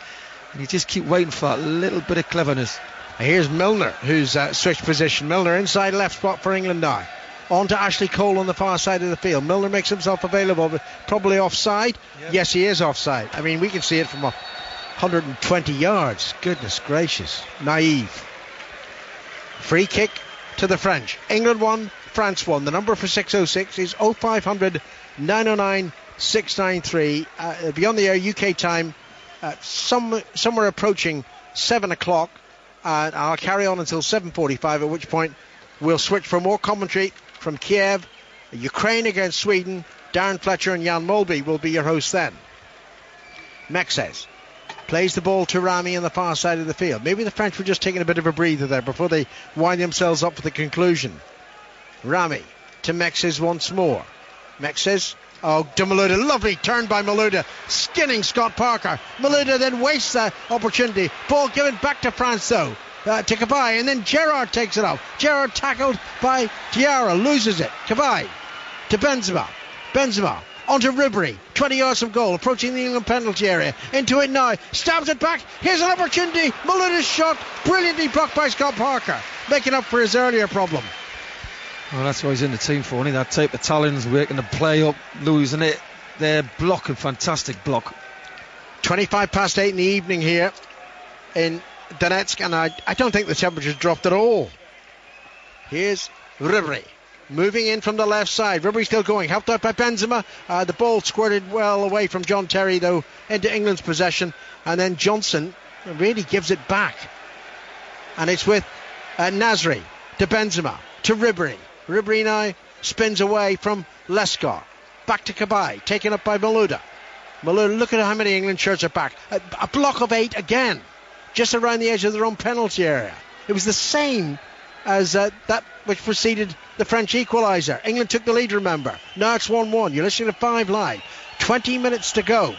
and you just keep waiting for that little bit of cleverness. Here's Milner, who's switched position. Milner inside left spot for England now. On to Ashley Cole on the far side of the field. Milner makes himself available, but probably offside. Yep. Yes, he is offside. I mean, we can see it from 120 yards. Goodness gracious. Naive. Free kick to the French. England 1, France 1. The number for 6:06 is 0500 909 693. Beyond the air UK time, somewhere approaching 7 o'clock. I'll carry on until 7:45, at which point we'll switch for more commentary from Kiev. Ukraine against Sweden. Darren Fletcher and Jan Molby will be your hosts then. Mexes plays the ball to Rami on the far side of the field. Maybe the French were just taking a bit of a breather there before they wind themselves up for the conclusion. Rami to Mexes once more. Mexes. Oh, to Malouda. Lovely turn by Malouda. Skinning Scott Parker. Malouda then wastes that opportunity. Ball given back to France though. To Cabaye, and then Gerrard takes it off. Gerrard tackled by Diarra. Loses it. Cabaye to Benzema. Benzema onto Ribery. 20 yards from goal. Approaching the England penalty area. Into it now. Stabs it back. Here's an opportunity. Malouda's shot. Brilliantly blocked by Scott Parker. Making up for his earlier problem. Well, that's why he's in the team for, only that type of talent, working the play up, losing it. They're blocking, fantastic block. 25 past 8 in the evening here in Donetsk, and I don't think the temperature's dropped at all. Here's Ribery moving in from the left side. Ribery still going, helped out by Benzema. The ball squirted well away from John Terry though into England's possession, and then Johnson really gives it back, and it's with Nasri to Benzema to Ribery. Ribery now spins away from Lescar. Back to Cabaye, taken up by Malouda. Malouda, look at how many England shirts are back. A block of 8 again, just around the edge of their own penalty area. It was the same as that which preceded the French equaliser. England took the lead, remember. Now it's 1-1. You're listening to 5 Live. 20 minutes to go.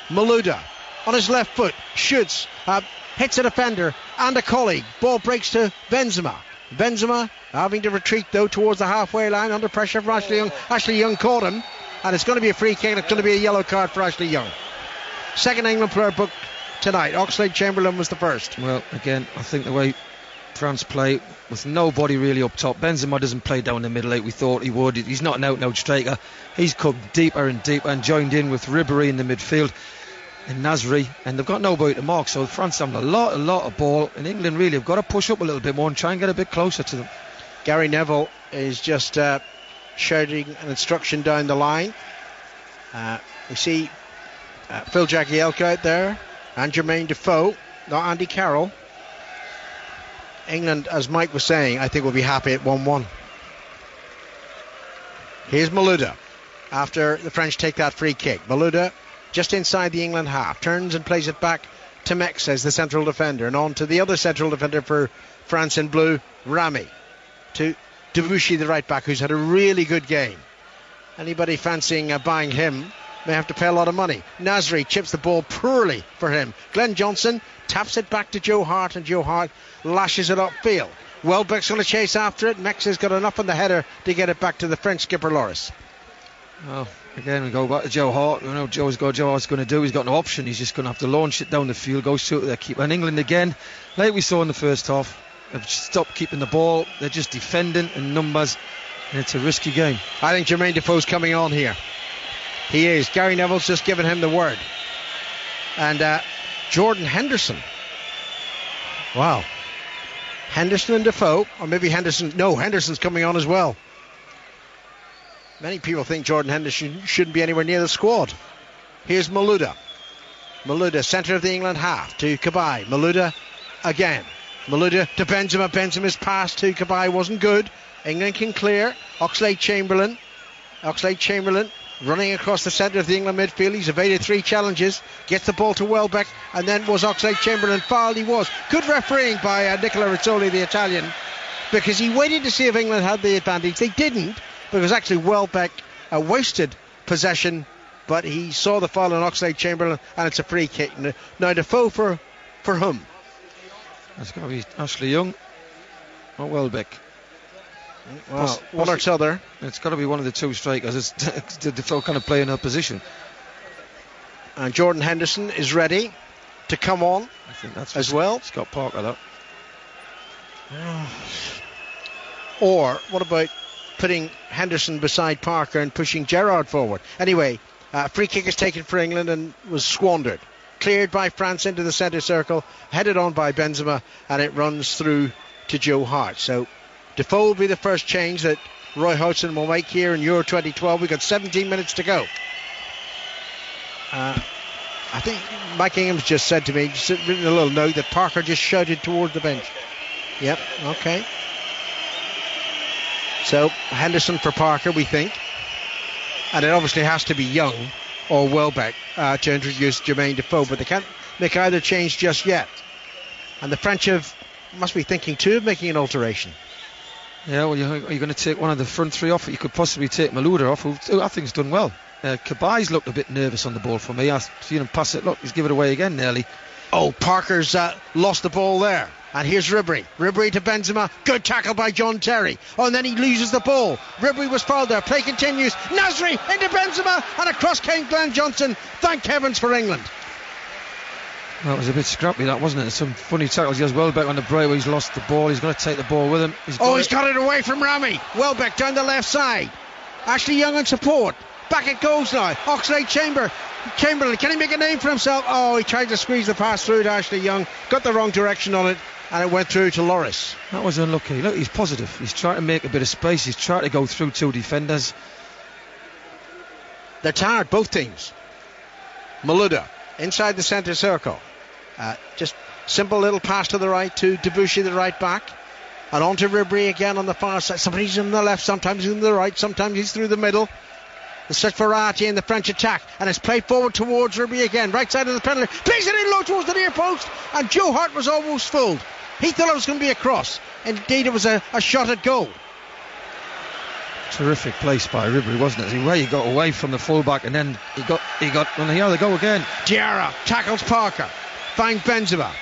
Malouda on his left foot shoots, hits a defender and a colleague. Ball breaks to Benzema. Benzema having to retreat though towards the halfway line under pressure from Ashley Young. Ashley Young caught him, and it's going to be a free kick, and it's going to be a yellow card for Ashley Young. Second England player booked tonight. Oxlade-Chamberlain was the first. Well, again, I think the way France play with nobody really up top. Benzema doesn't play down the middle like we thought he would. He's not an out-and-out striker. He's come deeper and deeper and joined in with Ribéry in the midfield and Nasri, and they've got nobody to mark. So France have a lot of ball, and England really have got to push up a little bit more and try and get a bit closer to them. Gary Neville is just shouting an instruction down the line. We see Phil Jagielka out there and Jermaine Defoe, not Andy Carroll. England, as Mike was saying, I think will be happy at 1-1. Here's Malouda after the French take that free kick. Malouda just inside the England half, turns and plays it back to Mex as the central defender, and on to the other central defender for France in blue, Rami, to Debuchy, the right back, who's had a really good game. Anybody fancying buying him may have to pay a lot of money. Nasri chips the ball poorly for him. Glenn Johnson taps it back to Joe Hart, and Joe Hart lashes it upfield. Welbeck's going to chase after it. Mex has got enough on the header to get it back to the French skipper Loris. Well, again, we go back to Joe Hart. You know, Joe Hart's going to do. He's got no option. He's just going to have to launch it down the field, go straight to their keeper. And England again, like we saw in the first half, have stopped keeping the ball. They're just defending in numbers, and it's a risky game. I think Jermaine Defoe's coming on here. He is. Gary Neville's just given him the word. And Jordan Henderson. Wow. Henderson and Defoe, or maybe Henderson. No, Henderson's coming on as well. Many people think Jordan Henderson shouldn't be anywhere near the squad. Here's Malouda. Malouda, centre of the England half to Cabaye. Malouda again. Malouda to Benzema. Benzema's pass to Cabaye wasn't good. England can clear. Oxlade-Chamberlain running across the centre of the England midfield. He's evaded 3 challenges. Gets the ball to Welbeck. And then was Oxlade-Chamberlain fouled? He was. Good refereeing by Nicola Rizzoli, the Italian, because he waited to see if England had the advantage. They didn't, because actually Welbeck wasted possession, but he saw the foul on Oxlade-Chamberlain, and it's a free kick. Now Defoe for whom? It's got to be Ashley Young or Welbeck. Well, one or the other. It's got to be one of the two strikers. It's Defoe kind of play in her position. And Jordan Henderson is ready to come on. I think that's as well. Scott Parker, that. Or what about putting Henderson beside Parker and pushing Gerrard forward? Anyway, free kick is taken for England and was squandered. Cleared by France into the centre circle, headed on by Benzema, and it runs through to Joe Hart. So Defoe will be the first change that Roy Hodgson will make here in Euro 2012. We've got 17 minutes to go. I think Mike Ingham's just said to me, just written a little note, that Parker just shouted towards the bench. Yep, okay. So Henderson for Parker, we think. And it obviously has to be Young or Welbeck to introduce Jermaine Defoe, but they can't make either change just yet. And the French must be thinking too of making an alteration. Yeah, well, you're going to take one of the front 3 off. You could possibly take Malouda off, who I think has done well. Cabaye's looked a bit nervous on the ball for me. I've seen him pass it. Look, he's given it away again nearly. Oh, Parker's lost the ball there. And here's Ribéry. Ribéry to Benzema. Good tackle by John Terry. Oh, and then he loses the ball. Ribéry was fouled there. Play continues. Nasri into Benzema. And across came Glenn Johnson. Thank heavens for England. That was a bit scrappy, that, wasn't it? Some funny tackles. He has Welbeck on the break where he's lost the ball. He's going to take the ball with him. He's got it away from Rami. Welbeck down the left side. Ashley Young in support. Back it goes now. Oxlade-Chamberlain. Can he make a name for himself? Oh, he tried to squeeze the pass through to Ashley Young. Got the wrong direction on it, and it went through to Loris. That was unlucky. Look, he's positive. He's trying to make a bit of space. He's trying to go through 2 defenders. They're tired, both teams. Malouda inside the centre circle. Just simple little pass to the right to Debuchy, the right back. And on to Ribéry again on the far side. Sometimes he's on the left, sometimes he's on the right, sometimes he's through the middle. The search for variety in the French attack, and it's played forward towards Ribéry again, right side of the penalty. Plays it in low towards the near post, and Joe Hart was almost fooled. He thought it was going to be a cross. Indeed, it was a shot at goal. Terrific place by Ribéry, wasn't it? He got away from the fullback, and then he got. Well, here they go again. Diarra tackles Parker, finds Benzema.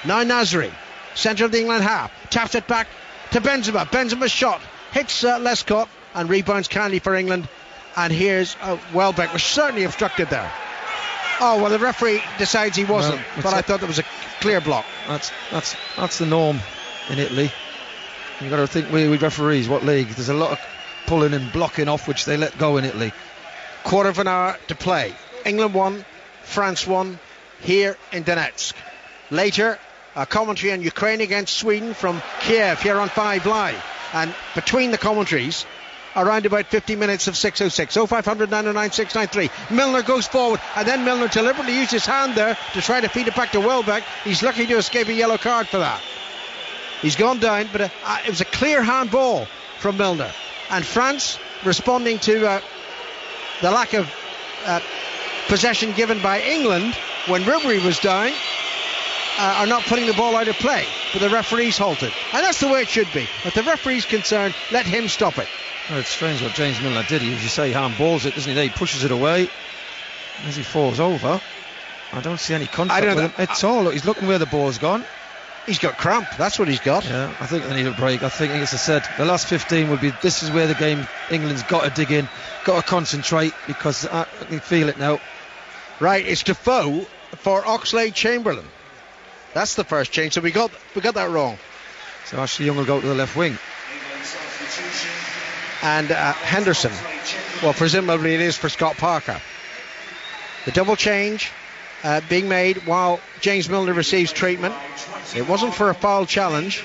Now Nasri, centre of the England half, taps it back to Benzema. Benzema's shot hits Lescott and rebounds kindly for England. And here's Welbeck, was certainly obstructed there. Oh, well, the referee decides he wasn't, but I thought there was a clear block. That's the norm in Italy. You've got to think, we referees, what league? There's a lot of pulling and blocking off, which they let go in Italy. Quarter of an hour to play. England won, France won here in Donetsk. Later, a commentary on Ukraine against Sweden from Kiev here on 5 Live. And between the commentaries, around about 50 minutes of 606. 0500 909 693. Milner goes forward, and then Milner deliberately used his hand there to try to feed it back to Welbeck. He's lucky to escape a yellow card for that. He's gone down, but it was a clear handball from Milner. And France, responding to the lack of possession given by England when Ribery was down, are not putting the ball out of play. But the referee's halted. And that's the way it should be. If the referee's concerned, let him stop it. Oh, it's strange what James Milner did. As you say, handballs it, doesn't he? He pushes it away as he falls over. I don't see any contact with him. It's all. He's looking where the ball's gone. He's got cramp. That's what he's got. Yeah, I think they need a break. I think, as I said, the last 15 would be. This is where the game. England's got to dig in, got to concentrate, because I can feel it now. Right, it's Defoe for Oxlade-Chamberlain. That's the first change. So we got that wrong. So Ashley Young will go to the left wing. And Henderson, well, presumably it is for Scott Parker. The double change being made while James Milner receives treatment. It wasn't for a foul challenge.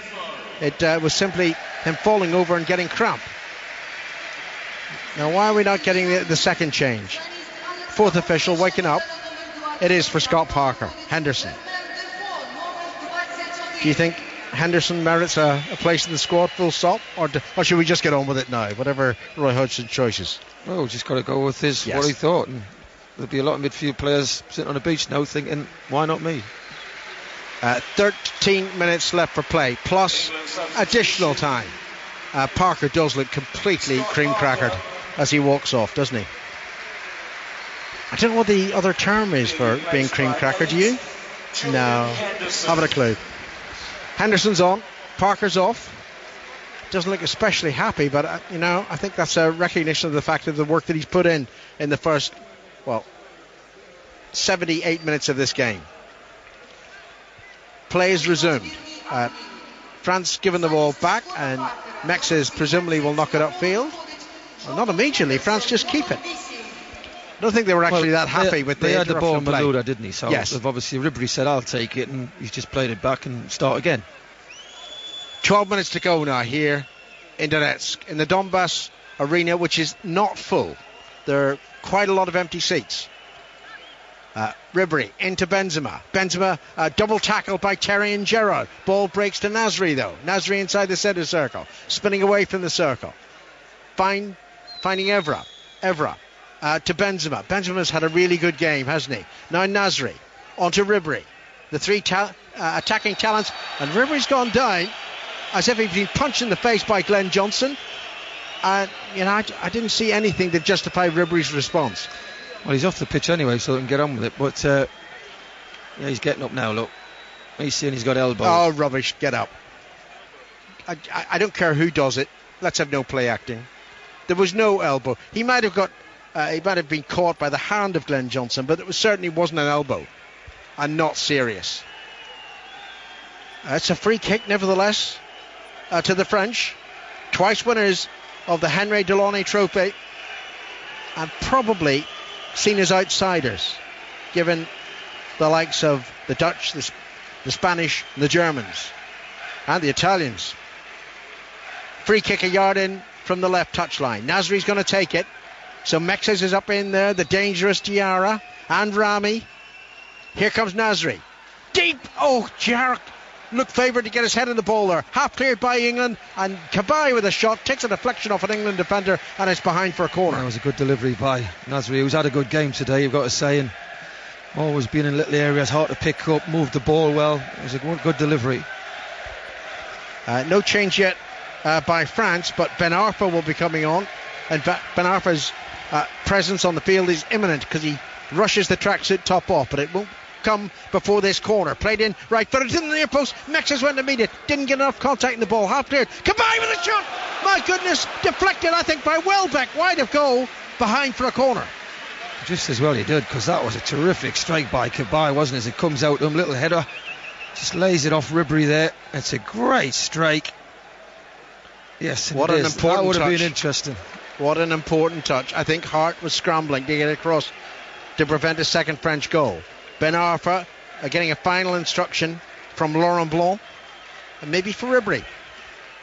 It was simply him falling over and getting cramp. Now, why are we not getting the second change? Fourth official waking up. It is for Scott Parker. Henderson. Do you think Henderson merits a place in the squad, full stop, or should we just get on with it now? Whatever Roy Hodgson's choices. Well, just got to go with what he thought, and there'll be a lot of midfield players sitting on the beach now thinking, why not me? 13 minutes left for play, plus additional time. Parker does look completely cream-crackered as he walks off, doesn't he? I don't know what the other term is for being cream-crackered, do you? No, haven't a clue. Henderson's on, Parker's off. Doesn't look especially happy, but I think that's a recognition of the fact of the work that he's put in the first 78 minutes of this game. Play is resumed. France given the ball back, and Mexes presumably will knock it upfield. Well, not immediately. France just keep it. I don't think they were actually that happy with the They had the ball, play. Malouda, didn't he? So yes. Obviously Ribery said, I'll take it, and he's just played it back and start again. 12 minutes to go now here in Donetsk, in the Donbass arena, which is not full. There are quite a lot of empty seats. Ribery into Benzema. Benzema double tackled by Terry and Gerrard. Ball breaks to Nasri though. Nasri inside the centre circle, spinning away from the circle. Finding Evra to Benzema. Benzema's had a really good game, hasn't he? Now Nasri onto Ribery. The three attacking talents, and Ribery's gone down as if he'd been punched in the face by Glenn Johnson. I didn't see anything that justified Ribery's response. Well, he's off the pitch anyway, so they can get on with it. But he's getting up now, look. He's seeing he's got elbows. Oh, rubbish. Get up. I don't care who does it. Let's have no play acting. There was no elbow. He might have been caught by the hand of Glenn Johnson, but it certainly wasn't an elbow. And not serious. It's a free kick, nevertheless, to the French. Twice winners of the Henry Delaunay Trophy. And probably seen as outsiders, given the likes of the Dutch, the Spanish, the Germans, and the Italians. Free kick a yard in from the left touchline. Nasri's going to take it. So Mexes is up in there, the dangerous Diarra and Rami. Here comes Nasri. Deep! Oh, Jarek looked favoured to get his head in the ball there. Half cleared by England, and Cabaye with a shot takes a deflection off an England defender, and it's behind for a corner. That was a good delivery by Nasri, who's had a good game today, you've got to say, and always been in little areas, hard to pick up, moved the ball well. It was a good delivery. No change yet by France, but Ben Arfa will be coming on. In fact, Ben Arfa's presence on the field is imminent because he rushes the tracksuit top off, but it won't come before this corner. Played in right footed in the near post. Mexes went to meet it, didn't get enough contact in the ball. Half cleared. Cabaye with a shot. My goodness, deflected I think by Welbeck, wide of goal, behind for a corner. Just as well he did, because that was a terrific strike by Cabaye, wasn't it? As it comes out to him, little header, just lays it off Ribery there. It's a great strike. Yes, what an important that would have touch. been interesting. What an important touch. I think Hart was scrambling to get across to prevent a second French goal. Ben Arfa getting a final instruction from Laurent Blanc, and maybe for Ribery.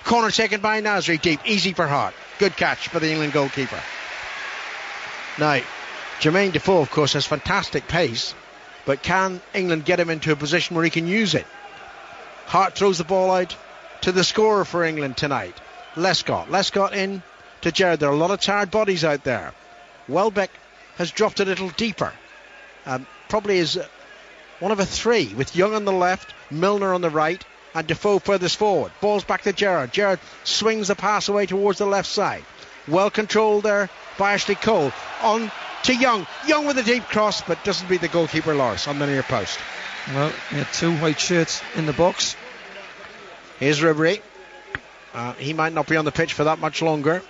Corner taken by Nasri, deep, easy for Hart. Good catch for the England goalkeeper. Now, Jermaine Defoe, of course, has fantastic pace, but can England get him into a position where he can use it? Hart throws the ball out to the scorer for England tonight, Lescott. Lescott in to Gerrard. There are a lot of tired bodies out there. Welbeck has dropped a little deeper. Probably is one of a three, with Young on the left, Milner on the right, and Defoe furthest forward. Ball's back to Gerrard. Gerrard swings the pass away towards the left side. Well controlled there by Ashley Cole. On to Young. Young with a deep cross, but doesn't beat the goalkeeper, Loris, on the near post. Well, he had two white shirts in the box. Here's Ribery. He might not be on the pitch for that much longer,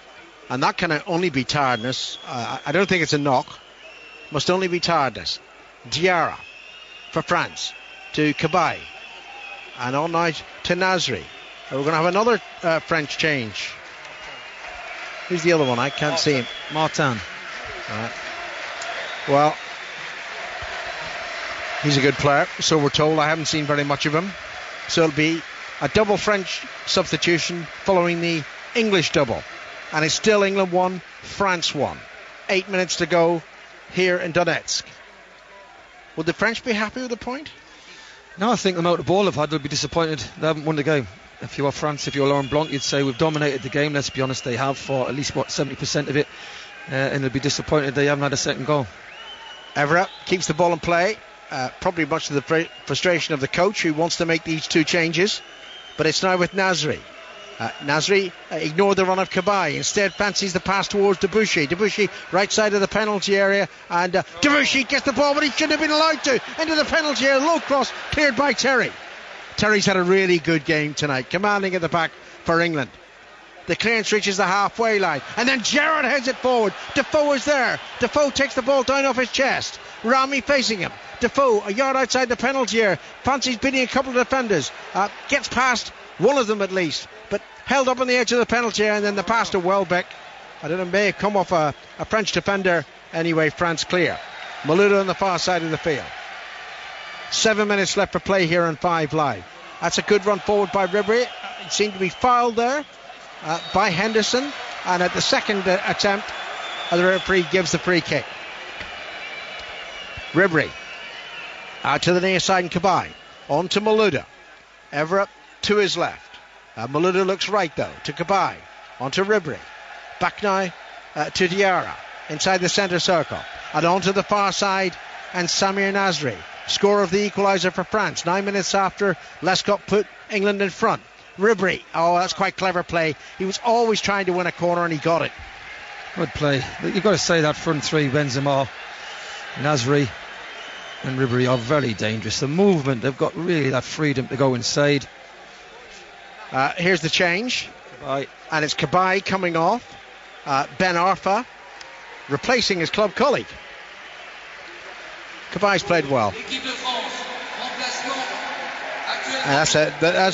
and that can only be tiredness. I don't think it's a knock. Must only be tiredness. Diarra for France to Cabaye, and on now to Nasri. We're going to have another French change. Who's the other one? I can't see him. Martin. Well, he's a good player, so we're told. I haven't seen very much of him, so it'll be a double French substitution following the English double, and it's still England 1, France 1. 8 minutes to go here in Donetsk. Would the French be happy with the point? No, I think the amount of ball they've had, they'll be disappointed they haven't won the game. If you are France, if you're Laurent Blanc, you'd say we've dominated the game. Let's be honest, they have for at least 70% of it, and they'll be disappointed they haven't had a second goal. Evra keeps the ball in play, probably much to the frustration of the coach, who wants to make these two changes, but it's now with Nasri. Nasri ignored the run of Cabaye, instead fancies the pass towards Debuchy. Debuchy right side of the penalty area, and Debuchy gets the ball, but he shouldn't have been allowed to, into the penalty area. Low cross cleared by Terry. Terry's had a really good game tonight, commanding at the back for England. The clearance reaches the halfway line, and then Gerrard heads it forward. Defoe is there. Defoe takes the ball down off his chest. Rami facing him. Defoe a yard outside the penalty area, fancies beating a couple of defenders, gets past one of them at least, but held up on the edge of the penalty area, and then the pass to Welbeck. I don't know, may have come off a French defender. Anyway, France clear. Malouda on the far side of the field. 7 minutes left for play here on 5 Live. That's a good run forward by Ribery. It seemed to be fouled there by Henderson, and at the second attempt the referee gives the free kick. Ribery out to the near side, and Cabaye on to Malouda. Evra to his left. Malouda looks right though to Cabaye, on to Ribery. Back now to Diarra inside the centre circle, and on to the far side, and Samir Nasri, scorer of the equaliser for France. 9 minutes after Lescott put England in front. Ribery, that's quite clever play. He was always trying to win a corner, and he got it. Good play. You've got to say that front three, Benzema, Nasri and Ribery, are very dangerous. The movement, they've got really that freedom to go inside. Here's the change. Cabaye. And it's Cabaye coming off. Ben Arfa replacing his club colleague. Cabaye's played well. That's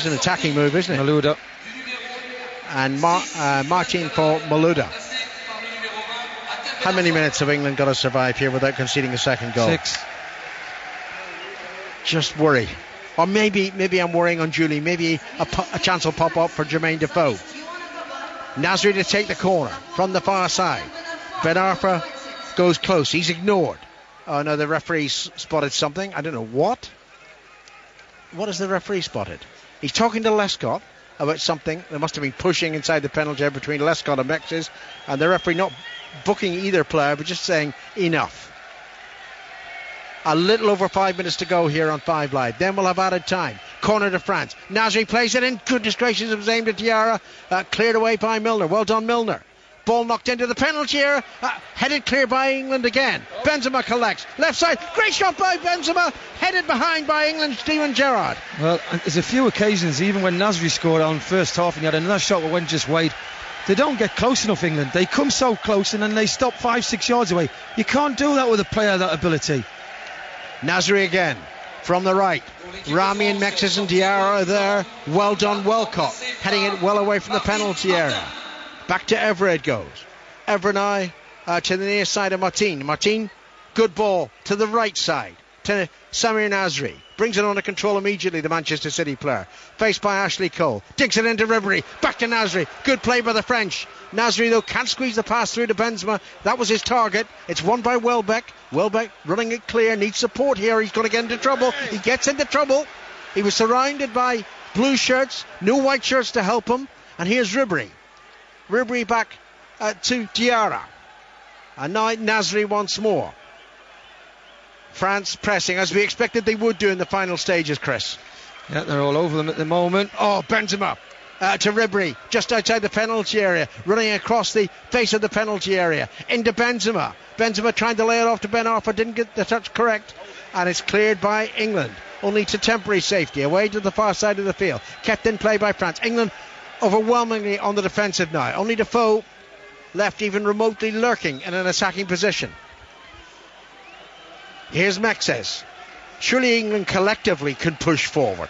an attacking move, isn't it? Malouda. And Martin for Malouda. How many minutes have England got to survive here without conceding a second goal? 6. Just worry. Or maybe I'm worrying on Julie. Maybe a chance will pop up for Jermaine Defoe. Nasri to take the corner from the far side. Ben Arfa goes close. He's ignored. Oh no, the referee spotted something. I don't know what. What has the referee spotted? He's talking to Lescott about something. There must have been pushing inside the penalty area between Lescott and Mexes, and the referee not booking either player, but just saying enough. A little over 5 minutes to go here on 5 Live. Then we'll have added time. Corner to France. Nasri plays it in. Goodness gracious, it was aimed at Diarra. Cleared away by Milner. Well done, Milner. Ball knocked into the penalty area. Headed clear by England again. Benzema collects. Left side. Great shot by Benzema. Headed behind by England, Steven Gerrard. Well, there's a few occasions, even when Nasri scored on first half, and he had another shot that went just wide. they don't get close enough, England. They come so close and then they stop 5-6 yards away. You can't do that with a player of that ability. Nasri again from the right. Rami and Mexes and Diarra there. Well done, Walcott. Heading it well away from the penalty area. Back to Evra it goes. Evra now to the near side of Martin. Martin, good ball to the right side to Samir Nasri. Brings it under control immediately, the Manchester City player. Faced by Ashley Cole. Digs it into Ribery. Back to Nasri. Good play by the French. Nasri, though, can't squeeze the pass through to Benzema. That was his target. It's won by Welbeck. Welbeck running it clear. Needs support here. He's going to get into trouble. He gets into trouble. He was surrounded by blue shirts. No white shirts to help him. And here's Ribery. Ribery back to Diarra. And now Nasri once more. France pressing as we expected they would do in the final stages, Chris. Yeah, they're all over them at the moment. Oh, Benzema to Ribery, just outside the penalty area, running across the face of the penalty area into Benzema. Benzema trying to lay it off to Ben Arfa, didn't get the touch correct, and it's cleared by England. Only to temporary safety, away to the far side of the field. Kept in play by France. England overwhelmingly on the defensive now. Only Defoe left even remotely lurking in an attacking position. Here's Mexes. Surely England collectively could push forward.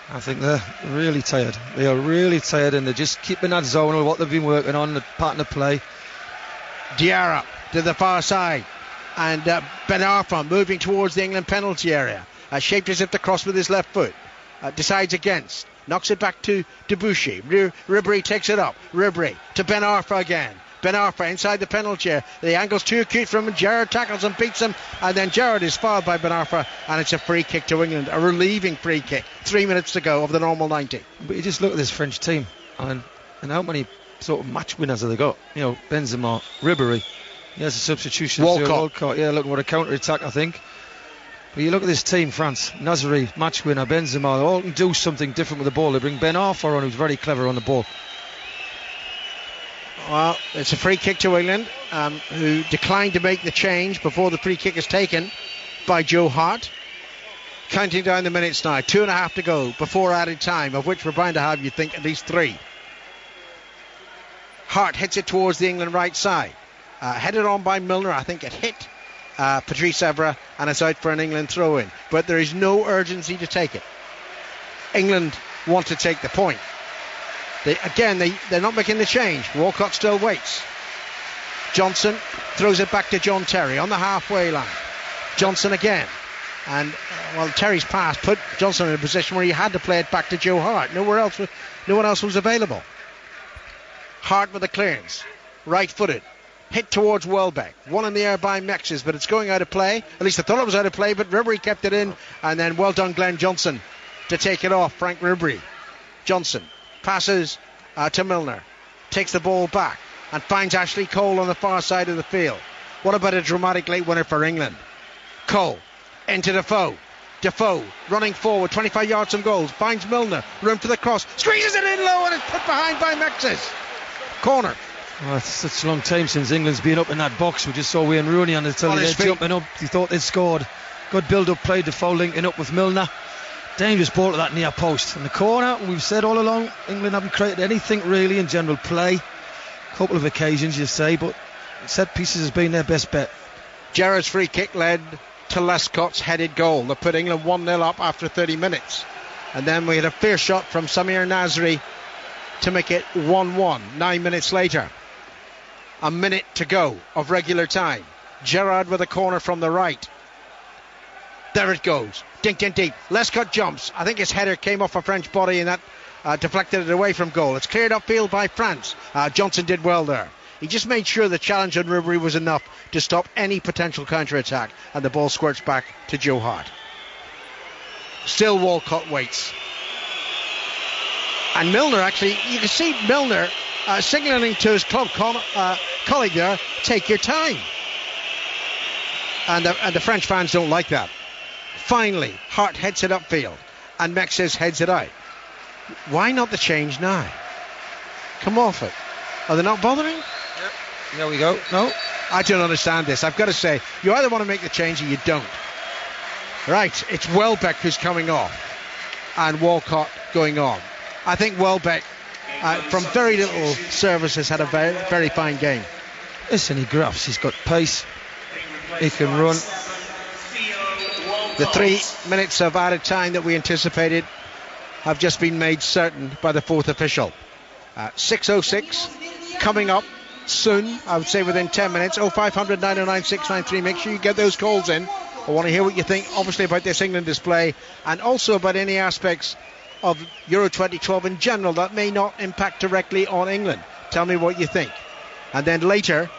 I think they're really tired. They are really tired and they're just keeping that zone of what they've been working on, the pattern of play. Diarra to the far side. And Ben Arfa moving towards the England penalty area. Shaped as if to cross with his left foot. Decides against. Knocks it back to Debuchy. Ribery takes it up. Ribery to Ben Arfa again. Ben Arfa inside the penalty area. The angle's too acute from him. Gerrard tackles and beats him. And then Gerrard is fouled by Ben Arfa. And it's a free kick to England. A relieving free kick. 3 minutes to go of the normal 90. But you just look at this French team. And how many sort of match winners have they got? You know, Benzema, Ribery. He has a substitution. Walcott. Yeah, looking for a counter-attack, I think. But you look at this team, France. Nasri, match winner. Benzema. They all can do something different with the ball. They bring Ben Arfa on, who's very clever on the ball. Well, it's a free kick to England, who declined to make the change before the free kick is taken by Joe Hart. Counting down the minutes now, 2.5 to go before added time, of which we're bound to have, you think, at least 3. Hart hits it towards the England right side. Headed on by Milner. I think it hit Patrice Evra, and it's out for an England throw-in. But there is no urgency to take it. England want to take the point. They're not making the change. Walcott still waits. Johnson throws it back to John Terry on the halfway line. Johnson again. And, Terry's pass put Johnson in a position where he had to play it back to Joe Hart. No one else was available. Hart with the clearance. Right-footed. Hit towards Welbeck. One in the air by Mexes, but it's going out of play. At least I thought it was out of play, but Ribery kept it in. And then well done, Glenn Johnson, to take it off. Frank Ribery. Johnson passes to Milner, takes the ball back and finds Ashley Cole on the far side of the field. What about a dramatic late winner for England? Cole into Defoe. Defoe running forward 25 yards from goals, finds Milner, room for the cross, squeezes it in low and it's put behind by Mexes. Corner. Well, it's such a long time since England's been up in that box. We just saw Wayne Rooney on the telly there jumping up. He thought they'd scored. Good build-up play. Defoe linking up with Milner. Dangerous ball to that near post. In the corner, we've said all along, England haven't created anything really in general play. A couple of occasions, you say, but set pieces has been their best bet. Gerrard's free kick led to Lescott's headed goal that put England 1-0 up after 30 minutes. And then we had a fair shot from Samir Nasri to make it 1-1 9 minutes later. A minute to go of regular time. Gerrard with a corner from the right. There it goes. Dinked in deep. Lescott jumps. I think his header came off a French body and that deflected it away from goal. It's cleared upfield by France. Johnson did well there. He just made sure the challenge on Ribery was enough to stop any potential counter-attack, and the ball squirts back to Joe Hart. Still Walcott waits. And Milner, actually, you can see Milner signalling to his club colleague there, take your time. And the French fans don't like that. Finally, Hart heads it upfield and Mexes heads it out. Why not the change now? Come off it. Are they not bothering? Yep. There we go. No. I don't understand this. I've got to say, you either want to make the change or you don't. Right, it's Welbeck who's coming off and Walcott going on. I think Welbeck from very little service, has had a very, very fine game. Listen, he grabs, he's got pace, he can run. The 3 minutes of added time that we anticipated have just been made certain by the fourth official. 6:06 coming up soon, I would say within 10 minutes. 0500 909 693. Make sure you get those calls in. I want to hear what you think, obviously, about this England display, and also about any aspects of Euro 2012 in general that may not impact directly on England. Tell me what you think. And then later,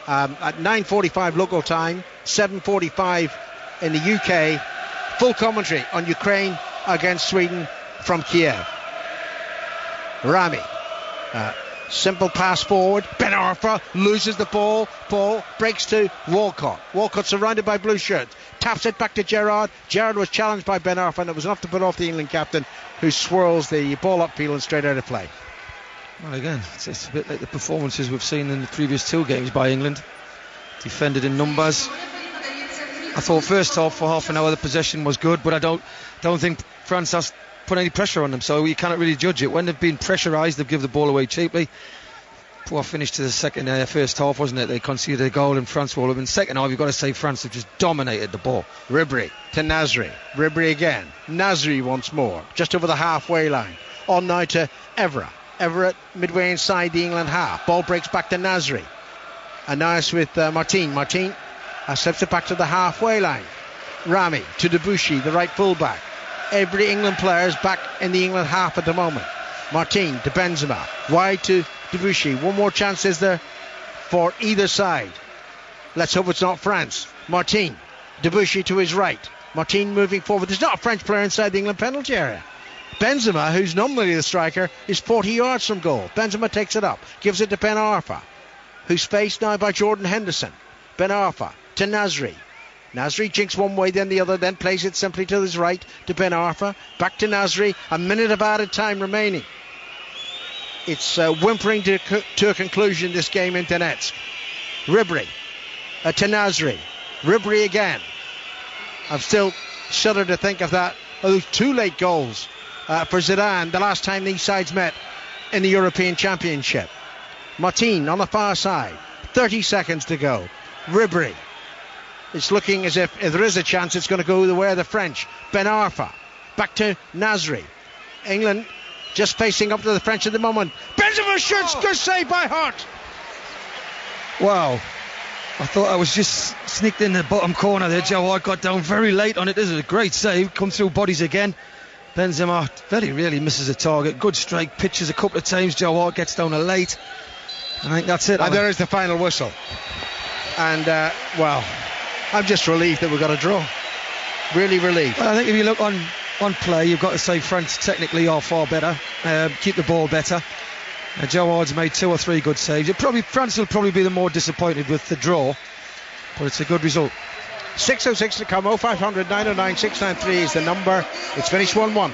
at 9:45 local time, 7:45 in the UK, full commentary on Ukraine against Sweden from Kiev. Rami, simple pass forward. Ben Arfa loses the ball. Ball breaks to Walcott. Walcott surrounded by blue shirts. Taps it back to Gerrard. Gerrard was challenged by Ben Arfa, and it was enough to put off the England captain, who swirls the ball upfield and straight out of play. Well, again, it's a bit like the performances we've seen in the previous 2 games by England. Defended in numbers. I thought first half, for half an hour, the possession was good, but I don't think France has put any pressure on them, so you cannot really judge it. When they've been pressurised, they've given the ball away cheaply. Poor finish to the first half, wasn't it? They conceded a goal and France will have been. Second half, you've got to say France have just dominated the ball. Ribery to Nasri. Ribery again. Nasri once more, just over the halfway line. On now to Evra. Everett midway inside the England half. Ball breaks back to Nasri. And now it's with Martin. Martin slips it back to the halfway line. Rami to Debuchy, the right fullback. Every England player is back in the England half at the moment. Martin to Benzema. Wide to Debuchy. One more chance is there for either side. Let's hope it's not France. Martin. Debuchy to his right. Martin moving forward. There's not a French player inside the England penalty area. Benzema, who's normally the striker, is 40 yards from goal. Benzema takes it up. Gives it to Ben Arfa, who's faced now by Jordan Henderson. Ben Arfa to Nasri. Nasri jinks one way, then the other, then plays it simply to his right to Ben Arfa. Back to Nasri. A minute of added time remaining. It's whimpering to a conclusion, this game in Donetsk. Ribery to Nasri. Ribery again. I'm still shudder to think of that. Those 2 late goals for Zidane the last time these sides met in the European Championship. Martin on the far side. 30 seconds to go. Ribery. It's looking as if there is a chance it's going to go the way of the French. Ben Arfa. Back to Nasri. England just facing up to the French at the moment. Benzema shoots. Good save by Hart. Wow. I thought I was just sneaked in the bottom corner there. Joe Hart got down very late on it. This is a great save. Come through bodies again. Benzema very rarely misses a target. Good strike. Pitches a couple of times. Joe Hart gets down late. I think that's it. And there is the final whistle. And, well, I'm just relieved that we got a draw. Really relieved. Well, I think if you look on play, you've got to say France technically are far better. Keep the ball better. Joe Hart's made 2 or 3 good saves. France will probably be the more disappointed with the draw, but it's a good result. 6:06 to come. 0500 909 693 is the number. It's finished 1-1.